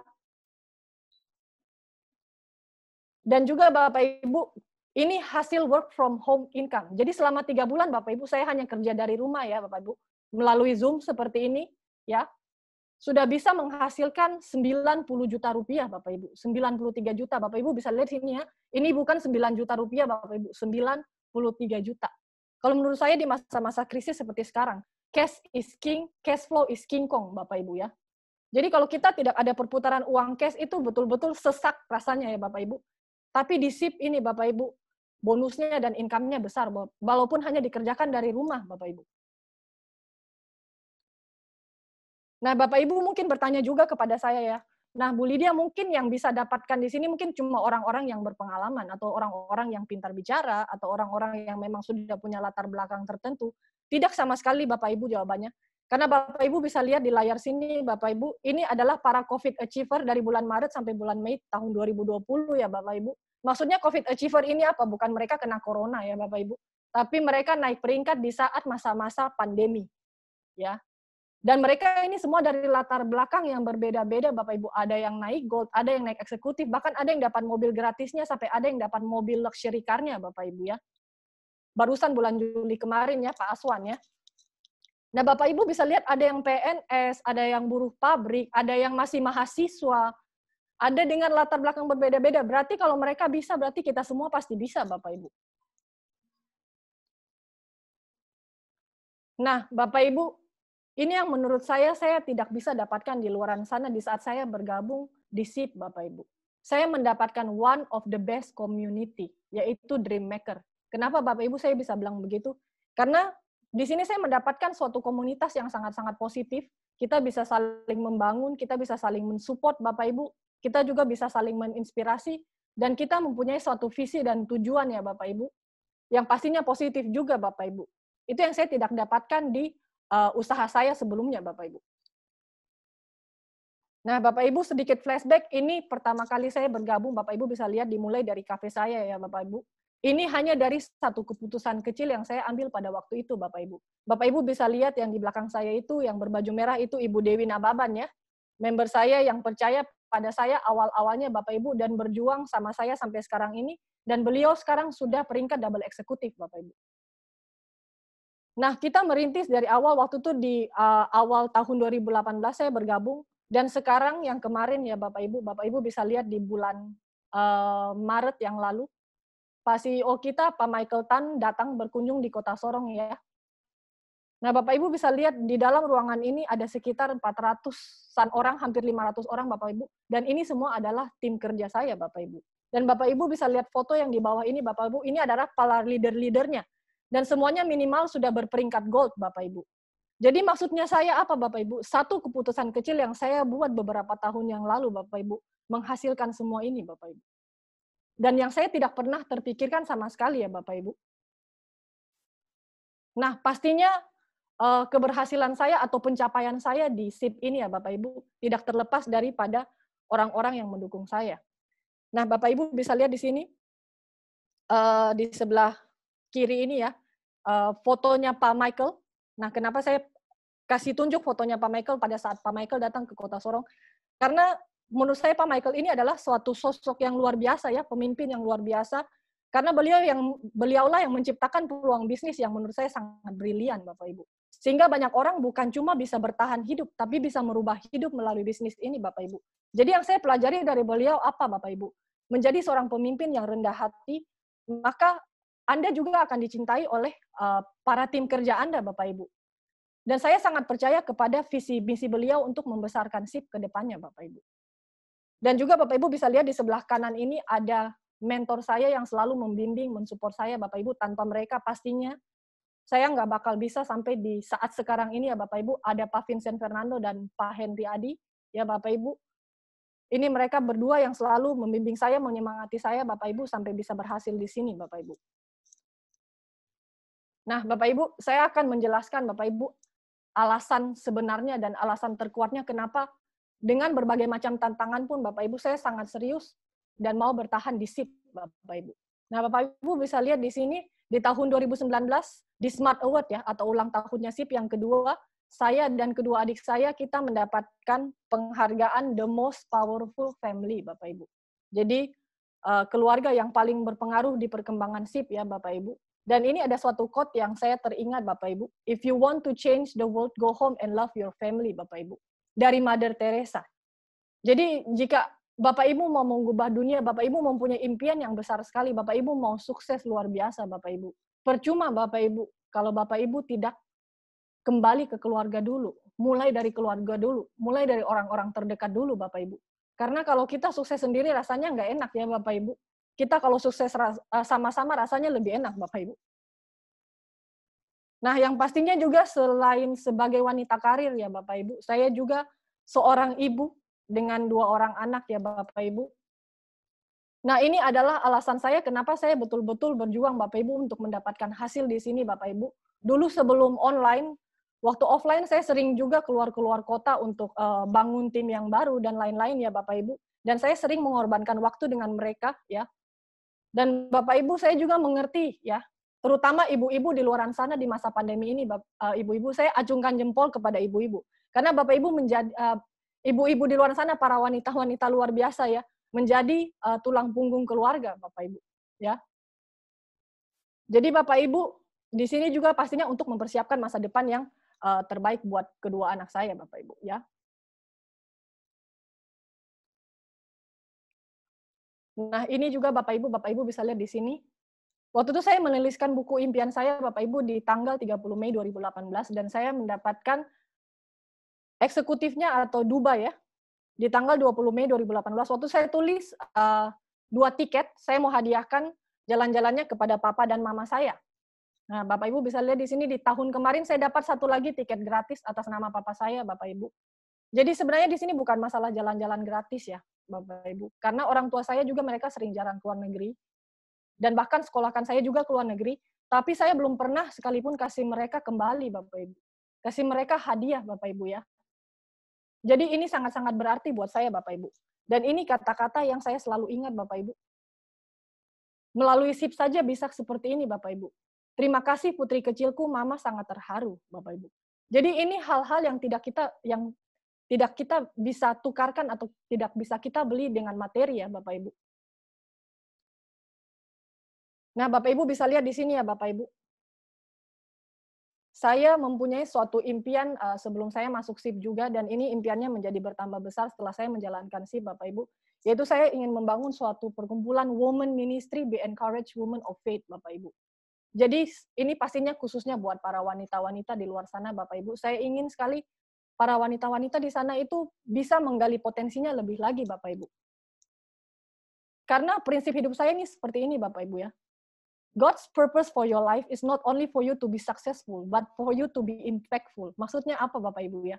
Dan juga Bapak Ibu, ini hasil work from home income. Jadi selama 3 bulan Bapak Ibu, saya hanya kerja dari rumah ya Bapak Ibu. Melalui Zoom seperti ini, ya, sudah bisa menghasilkan 90 juta rupiah Bapak Ibu. 93 juta, Bapak Ibu bisa lihat sini ya. Ini bukan 9 juta rupiah Bapak Ibu, 93 juta. Kalau menurut saya di masa-masa krisis seperti sekarang, cash is king, cash flow is king kong Bapak Ibu ya. Jadi kalau kita tidak ada perputaran uang cash itu betul-betul sesak rasanya ya Bapak Ibu. Tapi di SIP ini Bapak Ibu, bonusnya dan income-nya besar, walaupun hanya dikerjakan dari rumah Bapak Ibu. Nah Bapak Ibu mungkin bertanya juga kepada saya ya, nah Bu Lydia mungkin yang bisa dapatkan di sini mungkin cuma orang-orang yang berpengalaman, atau orang-orang yang pintar bicara, atau orang-orang yang memang sudah punya latar belakang tertentu. Tidak sama sekali Bapak Ibu jawabannya. Karena Bapak Ibu bisa lihat di layar sini, Bapak Ibu, ini adalah para COVID achiever dari bulan Maret sampai bulan Mei tahun 2020 ya Bapak Ibu. Maksudnya COVID achiever ini apa? Bukan mereka kena corona ya Bapak Ibu, tapi mereka naik peringkat di saat masa-masa pandemi. Ya. Dan mereka ini semua dari latar belakang yang berbeda-beda Bapak Ibu. Ada yang naik gold, ada yang naik eksekutif, bahkan ada yang dapat mobil gratisnya, sampai ada yang dapat mobil luxury car-nya Bapak Ibu ya. Barusan bulan Juli kemarin ya Pak Aswan ya. Nah, Bapak Ibu bisa lihat ada yang PNS, ada yang buruh pabrik, ada yang masih mahasiswa, ada dengan latar belakang berbeda-beda. Berarti kalau mereka bisa, berarti kita semua pasti bisa, Bapak Ibu. Nah, Bapak Ibu, ini yang menurut saya tidak bisa dapatkan di luaran sana di saat saya bergabung di SIP, Bapak Ibu. Saya mendapatkan one of the best community, yaitu Dream Maker. Kenapa Bapak Ibu saya bisa bilang begitu? Karena di sini saya mendapatkan suatu komunitas yang sangat-sangat positif. Kita bisa saling membangun, kita bisa saling mensupport Bapak Ibu, kita juga bisa saling menginspirasi, dan kita mempunyai suatu visi dan tujuan ya Bapak Ibu, yang pastinya positif juga Bapak Ibu. Itu yang saya tidak dapatkan di usaha saya sebelumnya Bapak Ibu. Nah Bapak Ibu sedikit flashback, ini pertama kali saya bergabung, Bapak Ibu bisa lihat dimulai dari kafe saya ya Bapak Ibu. Ini hanya dari satu keputusan kecil yang saya ambil pada waktu itu Bapak Ibu. Bapak Ibu bisa lihat yang di belakang saya itu, yang berbaju merah itu Ibu Dewi Nababan ya. Member saya yang percaya pada saya awal-awalnya Bapak Ibu dan berjuang sama saya sampai sekarang ini. Dan beliau sekarang sudah peringkat double eksekutif Bapak Ibu. Nah, kita merintis dari awal waktu itu di awal tahun 2018 saya bergabung, dan sekarang yang kemarin ya Bapak Ibu bisa lihat di bulan Maret yang lalu, Pak CEO kita, Pak Michael Tan datang berkunjung di Kota Sorong ya. Nah, Bapak Ibu bisa lihat di dalam ruangan ini ada sekitar 400-an orang, hampir 500 orang Bapak Ibu, dan ini semua adalah tim kerja saya Bapak Ibu. Dan Bapak Ibu bisa lihat foto yang di bawah ini Bapak Ibu, ini adalah para leader-leadernya. Dan semuanya minimal sudah berperingkat gold Bapak Ibu. Jadi maksudnya saya apa Bapak Ibu? Satu keputusan kecil yang saya buat beberapa tahun yang lalu Bapak Ibu, menghasilkan semua ini Bapak Ibu. Dan yang saya tidak pernah terpikirkan sama sekali ya Bapak Ibu. Nah, pastinya keberhasilan saya atau pencapaian saya di SIP ini ya Bapak Ibu, tidak terlepas daripada orang-orang yang mendukung saya. Nah, Bapak Ibu bisa lihat di sini, di sebelah kiri ini ya, fotonya Pak Michael. Nah, kenapa saya kasih tunjuk fotonya Pak Michael pada saat Pak Michael datang ke Kota Sorong? Karena menurut saya Pak Michael ini adalah suatu sosok yang luar biasa ya, pemimpin yang luar biasa. Karena beliaulah yang menciptakan peluang bisnis yang menurut saya sangat brilian Bapak Ibu. Sehingga banyak orang bukan cuma bisa bertahan hidup, tapi bisa merubah hidup melalui bisnis ini Bapak Ibu. Jadi yang saya pelajari dari beliau apa Bapak Ibu? Menjadi seorang pemimpin yang rendah hati, maka Anda juga akan dicintai oleh para tim kerja Anda Bapak Ibu. Dan saya sangat percaya kepada visi misi beliau untuk membesarkan SIP ke depannya Bapak Ibu. Dan juga Bapak Ibu bisa lihat di sebelah kanan ini ada mentor saya yang selalu membimbing, mensupport saya Bapak Ibu. Tanpa mereka pastinya saya nggak bakal bisa sampai di saat sekarang ini ya Bapak Ibu. Ada Pak Vincent Fernando dan Pak Henry Adi ya Bapak Ibu. Ini mereka berdua yang selalu membimbing saya, menyemangati saya Bapak Ibu sampai bisa berhasil di sini Bapak Ibu. Nah Bapak Ibu, saya akan menjelaskan Bapak Ibu alasan sebenarnya dan alasan terkuatnya kenapa dengan berbagai macam tantangan pun Bapak Ibu saya sangat serius dan mau bertahan di SIP Bapak Ibu. Nah Bapak Ibu bisa lihat di sini di tahun 2019 di Smart Award ya atau ulang tahunnya SIP yang kedua, saya dan kedua adik saya kita mendapatkan penghargaan The Most Powerful Family Bapak Ibu. Jadi keluarga yang paling berpengaruh di perkembangan SIP ya Bapak Ibu. Dan ini ada suatu quote yang saya teringat Bapak Ibu. If you want to change the world, go home and love your family Bapak Ibu. Dari Mother Teresa. Jadi jika Bapak Ibu mau mengubah dunia, Bapak Ibu mempunyai impian yang besar sekali, Bapak Ibu mau sukses luar biasa Bapak Ibu. Percuma Bapak Ibu kalau Bapak Ibu tidak kembali ke keluarga dulu. Mulai dari keluarga dulu. Mulai dari orang-orang terdekat dulu Bapak Ibu. Karena kalau kita sukses sendiri rasanya nggak enak ya Bapak Ibu. Kita kalau sukses sama-sama rasanya lebih enak Bapak Ibu. Nah, yang pastinya juga selain sebagai wanita karir ya Bapak Ibu, saya juga seorang ibu dengan 2 orang anak ya Bapak Ibu. Nah, ini adalah alasan saya kenapa saya betul-betul berjuang Bapak Ibu untuk mendapatkan hasil di sini Bapak Ibu. Dulu sebelum online, waktu offline saya sering juga keluar-keluar kota untuk bangun tim yang baru dan lain-lain ya Bapak Ibu. Dan saya sering mengorbankan waktu dengan mereka ya. Dan Bapak Ibu saya juga mengerti ya, terutama ibu-ibu di luar sana di masa pandemi ini, ibu-ibu saya acungkan jempol kepada ibu-ibu. Karena Bapak Ibu menjadi ibu-ibu di luar sana para wanita-wanita luar biasa ya, menjadi tulang punggung keluarga Bapak Ibu, ya. Jadi Bapak Ibu di sini juga pastinya untuk mempersiapkan masa depan yang terbaik buat kedua anak saya Bapak Ibu, ya. Nah, ini juga Bapak Ibu bisa lihat di sini. Waktu itu saya menuliskan buku impian saya, Bapak Ibu, di tanggal 30 Mei 2018, dan saya mendapatkan eksekutifnya atau Duba ya, di tanggal 20 Mei 2018. Waktu saya tulis 2 tiket, saya mau hadiahkan jalan-jalannya kepada papa dan mama saya. Nah, Bapak Ibu bisa lihat di sini di tahun kemarin saya dapat 1 lagi tiket gratis atas nama papa saya, Bapak Ibu. Jadi sebenarnya di sini bukan masalah jalan-jalan gratis ya, Bapak Ibu. Karena orang tua saya juga mereka sering jalan ke luar negeri, dan bahkan sekolahkan saya juga ke luar negeri, tapi saya belum pernah sekalipun kasih mereka kembali, Bapak Ibu. Kasih mereka hadiah, Bapak Ibu ya. Jadi ini sangat-sangat berarti buat saya, Bapak Ibu. Dan ini kata-kata yang saya selalu ingat, Bapak Ibu. Melalui SIP saja bisa seperti ini, Bapak Ibu. Terima kasih putri kecilku, Mama sangat terharu, Bapak Ibu. Jadi ini hal-hal yang tidak kita bisa tukarkan atau tidak bisa kita beli dengan materi ya, Bapak Ibu. Nah, Bapak Ibu bisa lihat di sini ya, Bapak Ibu. Saya mempunyai suatu impian sebelum saya masuk SIP juga, dan ini impiannya menjadi bertambah besar setelah saya menjalankan SIP, Bapak Ibu. Yaitu saya ingin membangun suatu perkumpulan women ministry, be encourage women of faith, Bapak Ibu. Jadi ini pastinya khususnya buat para wanita-wanita di luar sana, Bapak Ibu. Saya ingin sekali para wanita-wanita di sana itu bisa menggali potensinya lebih lagi, Bapak Ibu. Karena prinsip hidup saya ini seperti ini, Bapak Ibu ya. God's purpose for your life is not only for you to be successful, but for you to be impactful. Maksudnya apa, Bapak Ibu ya?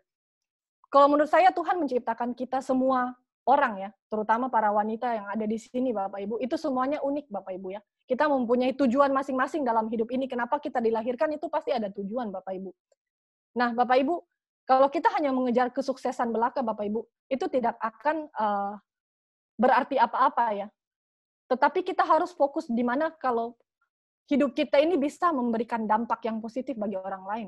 Kalau menurut saya Tuhan menciptakan kita semua orang ya, terutama para wanita yang ada di sini, Bapak Ibu, itu semuanya unik, Bapak Ibu ya. Kita mempunyai tujuan masing-masing dalam hidup ini. Kenapa kita dilahirkan itu pasti ada tujuan, Bapak Ibu. Nah, Bapak Ibu, kalau kita hanya mengejar kesuksesan belaka, Bapak Ibu, itu tidak akan berarti apa-apa ya. Tetapi kita harus fokus di mana kalau hidup kita ini bisa memberikan dampak yang positif bagi orang lain.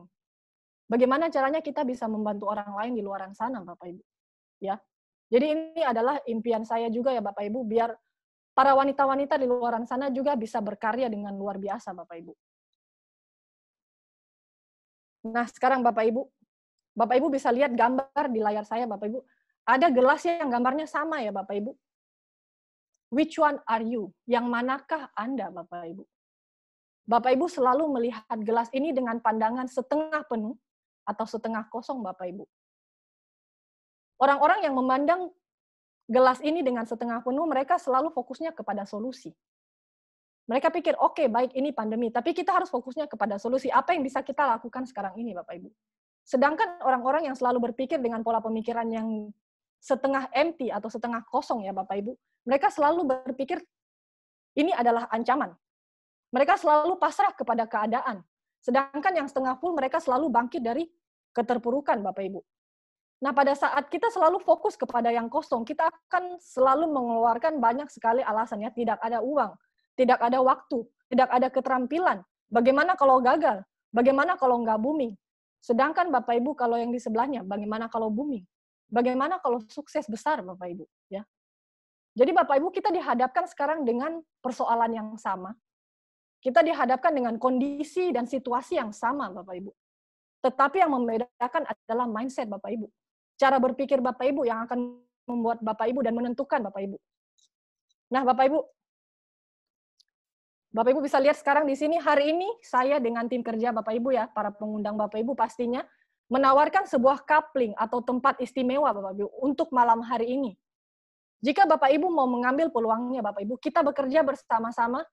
Bagaimana caranya kita bisa membantu orang lain di luar sana, Bapak Ibu? Ya. Jadi ini adalah impian saya juga ya, Bapak Ibu, biar para wanita-wanita di luar sana juga bisa berkarya dengan luar biasa, Bapak Ibu. Nah, sekarang Bapak Ibu bisa lihat gambar di layar saya, Bapak Ibu. Ada gelas yang gambarnya sama ya, Bapak Ibu. Which one are you? Yang manakah Anda, Bapak Ibu? Bapak Ibu selalu melihat gelas ini dengan pandangan setengah penuh atau setengah kosong, Bapak Ibu. Orang-orang yang memandang gelas ini dengan setengah penuh, mereka selalu fokusnya kepada solusi. Mereka pikir, oke, baik, ini pandemi, tapi kita harus fokusnya kepada solusi. Apa yang bisa kita lakukan sekarang ini, Bapak Ibu? Sedangkan orang-orang yang selalu berpikir dengan pola pemikiran yang setengah empty atau setengah kosong ya, Bapak Ibu, mereka selalu berpikir ini adalah ancaman. Mereka selalu pasrah kepada keadaan. Sedangkan yang setengah full, mereka selalu bangkit dari keterpurukan, Bapak Ibu. Nah, pada saat kita selalu fokus kepada yang kosong, kita akan selalu mengeluarkan banyak sekali alasannya. Tidak ada uang, tidak ada waktu, tidak ada keterampilan. Bagaimana kalau gagal? Bagaimana kalau nggak booming? Sedangkan Bapak Ibu, kalau yang di sebelahnya, bagaimana kalau booming? Bagaimana kalau sukses besar, Bapak Ibu? Ya. Jadi Bapak Ibu, kita dihadapkan sekarang dengan persoalan yang sama. Kita dihadapkan dengan kondisi dan situasi yang sama, Bapak Ibu. Tetapi yang membedakan adalah mindset Bapak Ibu. Cara berpikir Bapak Ibu yang akan membuat Bapak Ibu dan menentukan Bapak Ibu. Nah, Bapak Ibu bisa lihat sekarang di sini, hari ini saya dengan tim kerja Bapak Ibu ya, para pengundang Bapak Ibu pastinya, menawarkan sebuah coupling atau tempat istimewa Bapak Ibu untuk malam hari ini. Jika Bapak Ibu mau mengambil peluangnya Bapak Ibu, kita bekerja bersama-sama.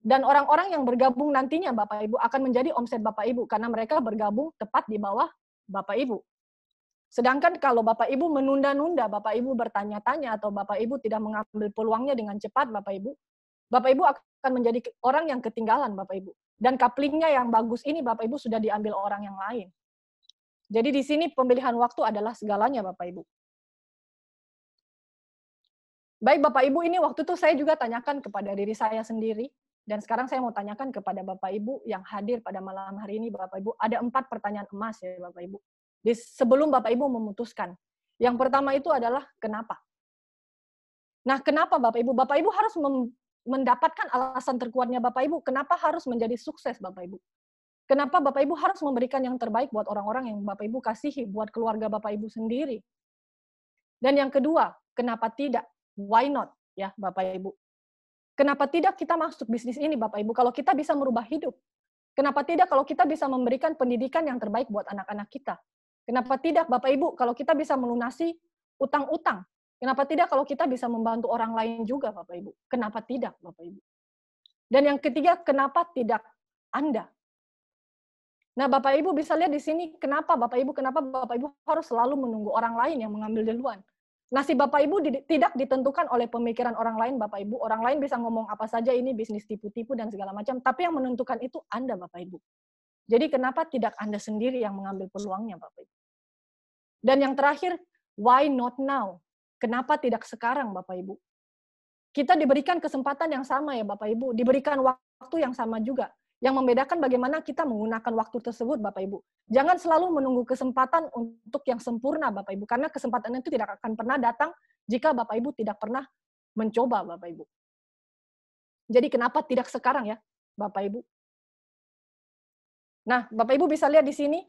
Dan orang-orang yang bergabung nantinya Bapak Ibu akan menjadi omset Bapak Ibu karena mereka bergabung tepat di bawah Bapak Ibu. Sedangkan kalau Bapak Ibu menunda-nunda, Bapak Ibu bertanya-tanya atau Bapak Ibu tidak mengambil peluangnya dengan cepat Bapak Ibu akan menjadi orang yang ketinggalan Bapak Ibu. Dan couplingnya yang bagus ini Bapak Ibu sudah diambil orang yang lain. Jadi di sini pemilihan waktu adalah segalanya Bapak Ibu. Baik Bapak Ibu, ini waktu itu saya juga tanyakan kepada diri saya sendiri. Dan sekarang saya mau tanyakan kepada Bapak Ibu yang hadir pada malam hari ini, Bapak Ibu. Ada 4 pertanyaan emas ya, Bapak Ibu. Sebelum Bapak Ibu memutuskan. Yang pertama itu adalah kenapa? Nah, kenapa Bapak Ibu? Bapak Ibu harus mendapatkan alasan terkuatnya Bapak Ibu. Kenapa harus menjadi sukses Bapak Ibu? Kenapa Bapak Ibu harus memberikan yang terbaik buat orang-orang yang Bapak Ibu kasihi, buat keluarga Bapak Ibu sendiri? Dan yang kedua, kenapa tidak? Why not? Ya, Bapak Ibu. Kenapa tidak kita masuk bisnis ini, Bapak Ibu, kalau kita bisa merubah hidup? Kenapa tidak kalau kita bisa memberikan pendidikan yang terbaik buat anak-anak kita? Kenapa tidak, Bapak Ibu, kalau kita bisa melunasi utang-utang? Kenapa tidak kalau kita bisa membantu orang lain juga, Bapak Ibu? Kenapa tidak, Bapak Ibu? Dan yang ketiga, kenapa tidak Anda? Nah, Bapak Ibu bisa lihat di sini kenapa Bapak Ibu harus selalu menunggu orang lain yang mengambil duluan. Nasib Bapak Ibu tidak ditentukan oleh pemikiran orang lain, Bapak Ibu. Orang lain bisa ngomong apa saja, ini bisnis tipu-tipu dan segala macam, tapi yang menentukan itu Anda, Bapak Ibu. Jadi kenapa tidak Anda sendiri yang mengambil peluangnya, Bapak Ibu? Dan yang terakhir, why not now? Kenapa tidak sekarang, Bapak Ibu? Kita diberikan kesempatan yang sama ya, Bapak Ibu. Diberikan waktu yang sama juga. Yang membedakan bagaimana kita menggunakan waktu tersebut, Bapak Ibu. Jangan selalu menunggu kesempatan untuk yang sempurna, Bapak Ibu. Karena kesempatan itu tidak akan pernah datang jika Bapak Ibu tidak pernah mencoba, Bapak Ibu. Jadi kenapa tidak sekarang ya, Bapak Ibu? Nah, Bapak Ibu bisa lihat di sini,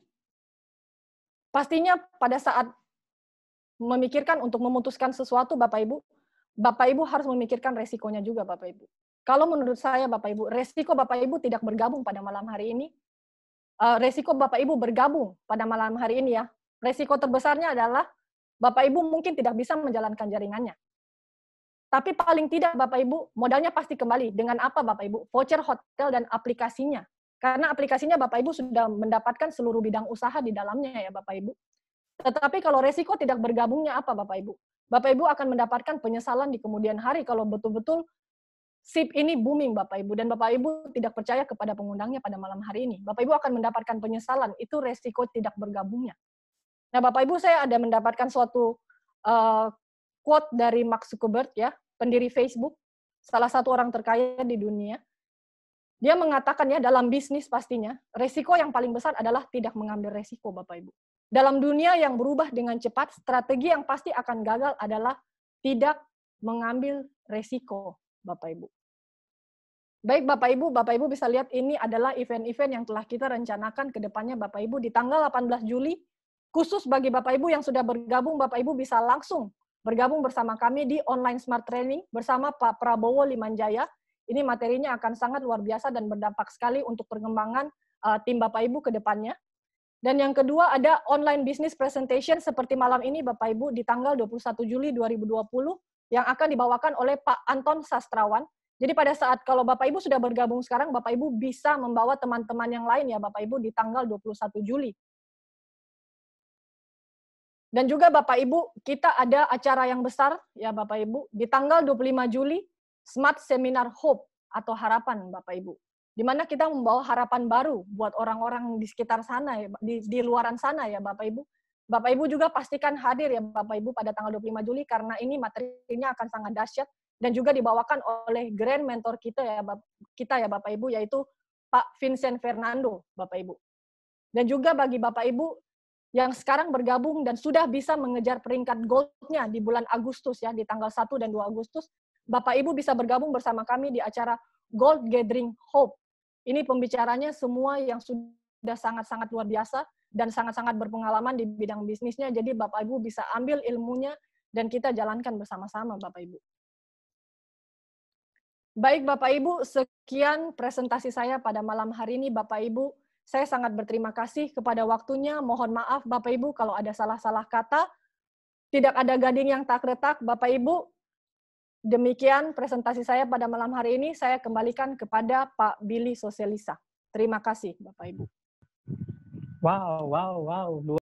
pastinya pada saat memikirkan untuk memutuskan sesuatu, Bapak Ibu harus memikirkan resikonya juga, Bapak Ibu. Kalau menurut saya, Bapak Ibu, resiko Bapak Ibu tidak bergabung pada malam hari ini, resiko Bapak Ibu bergabung pada malam hari ini ya, resiko terbesarnya adalah Bapak Ibu mungkin tidak bisa menjalankan jaringannya. Tapi paling tidak Bapak Ibu, modalnya pasti kembali. Dengan apa Bapak Ibu? Voucher hotel dan aplikasinya. Karena aplikasinya Bapak Ibu sudah mendapatkan seluruh bidang usaha di dalamnya ya Bapak Ibu. Tetapi kalau resiko tidak bergabungnya apa Bapak Ibu? Bapak Ibu akan mendapatkan penyesalan di kemudian hari kalau betul-betul SIP ini booming Bapak Ibu, dan Bapak Ibu tidak percaya kepada pengundangnya pada malam hari ini. Bapak Ibu akan mendapatkan penyesalan, itu resiko tidak bergabungnya. Nah Bapak Ibu, saya ada mendapatkan suatu quote dari Mark Zuckerberg ya, pendiri Facebook, salah satu orang terkaya di dunia. Dia mengatakan ya, dalam bisnis pastinya, resiko yang paling besar adalah tidak mengambil resiko Bapak Ibu. Dalam dunia yang berubah dengan cepat, strategi yang pasti akan gagal adalah tidak mengambil resiko Bapak Ibu. Baik Bapak Ibu bisa lihat ini adalah event-event yang telah kita rencanakan ke depannya Bapak Ibu di tanggal 18 Juli. Khusus bagi Bapak Ibu yang sudah bergabung, Bapak Ibu bisa langsung bergabung bersama kami di online smart training bersama Pak Prabowo Limanjaya. Ini materinya akan sangat luar biasa dan berdampak sekali untuk perkembangan tim Bapak Ibu ke depannya. Dan yang kedua ada online business presentation seperti malam ini Bapak Ibu di tanggal 21 Juli 2020 yang akan dibawakan oleh Pak Anton Sastrawan. Jadi pada saat kalau Bapak Ibu sudah bergabung sekarang, Bapak Ibu bisa membawa teman-teman yang lain ya Bapak Ibu di tanggal 21 Juli. Dan juga Bapak Ibu, kita ada acara yang besar ya Bapak Ibu di tanggal 25 Juli, Smart Seminar Hope atau Harapan Bapak Ibu. Di mana kita membawa harapan baru buat orang-orang di sekitar sana ya, di luaran sana ya Bapak Ibu. Bapak Ibu juga pastikan hadir ya Bapak Ibu pada tanggal 25 Juli karena ini materinya akan sangat dahsyat dan juga dibawakan oleh grand mentor kita ya Bapak Ibu, yaitu Pak Vincent Fernando Bapak Ibu. Dan juga bagi Bapak Ibu yang sekarang bergabung dan sudah bisa mengejar peringkat gold-nya di bulan Agustus ya, di tanggal 1 dan 2 Agustus, Bapak Ibu bisa bergabung bersama kami di acara Gold Gathering Hope. Ini pembicaranya semua yang sudah sangat-sangat luar biasa dan sangat-sangat berpengalaman di bidang bisnisnya, jadi Bapak Ibu bisa ambil ilmunya dan kita jalankan bersama-sama Bapak Ibu. Baik Bapak Ibu, sekian presentasi saya pada malam hari ini Bapak Ibu. Saya sangat berterima kasih kepada waktunya. Mohon maaf Bapak Ibu kalau ada salah-salah kata. Tidak ada gading yang tak retak Bapak Ibu. Demikian presentasi saya pada malam hari ini. Saya kembalikan kepada Pak Billy Sosialisa. Terima kasih Bapak Ibu. Wow.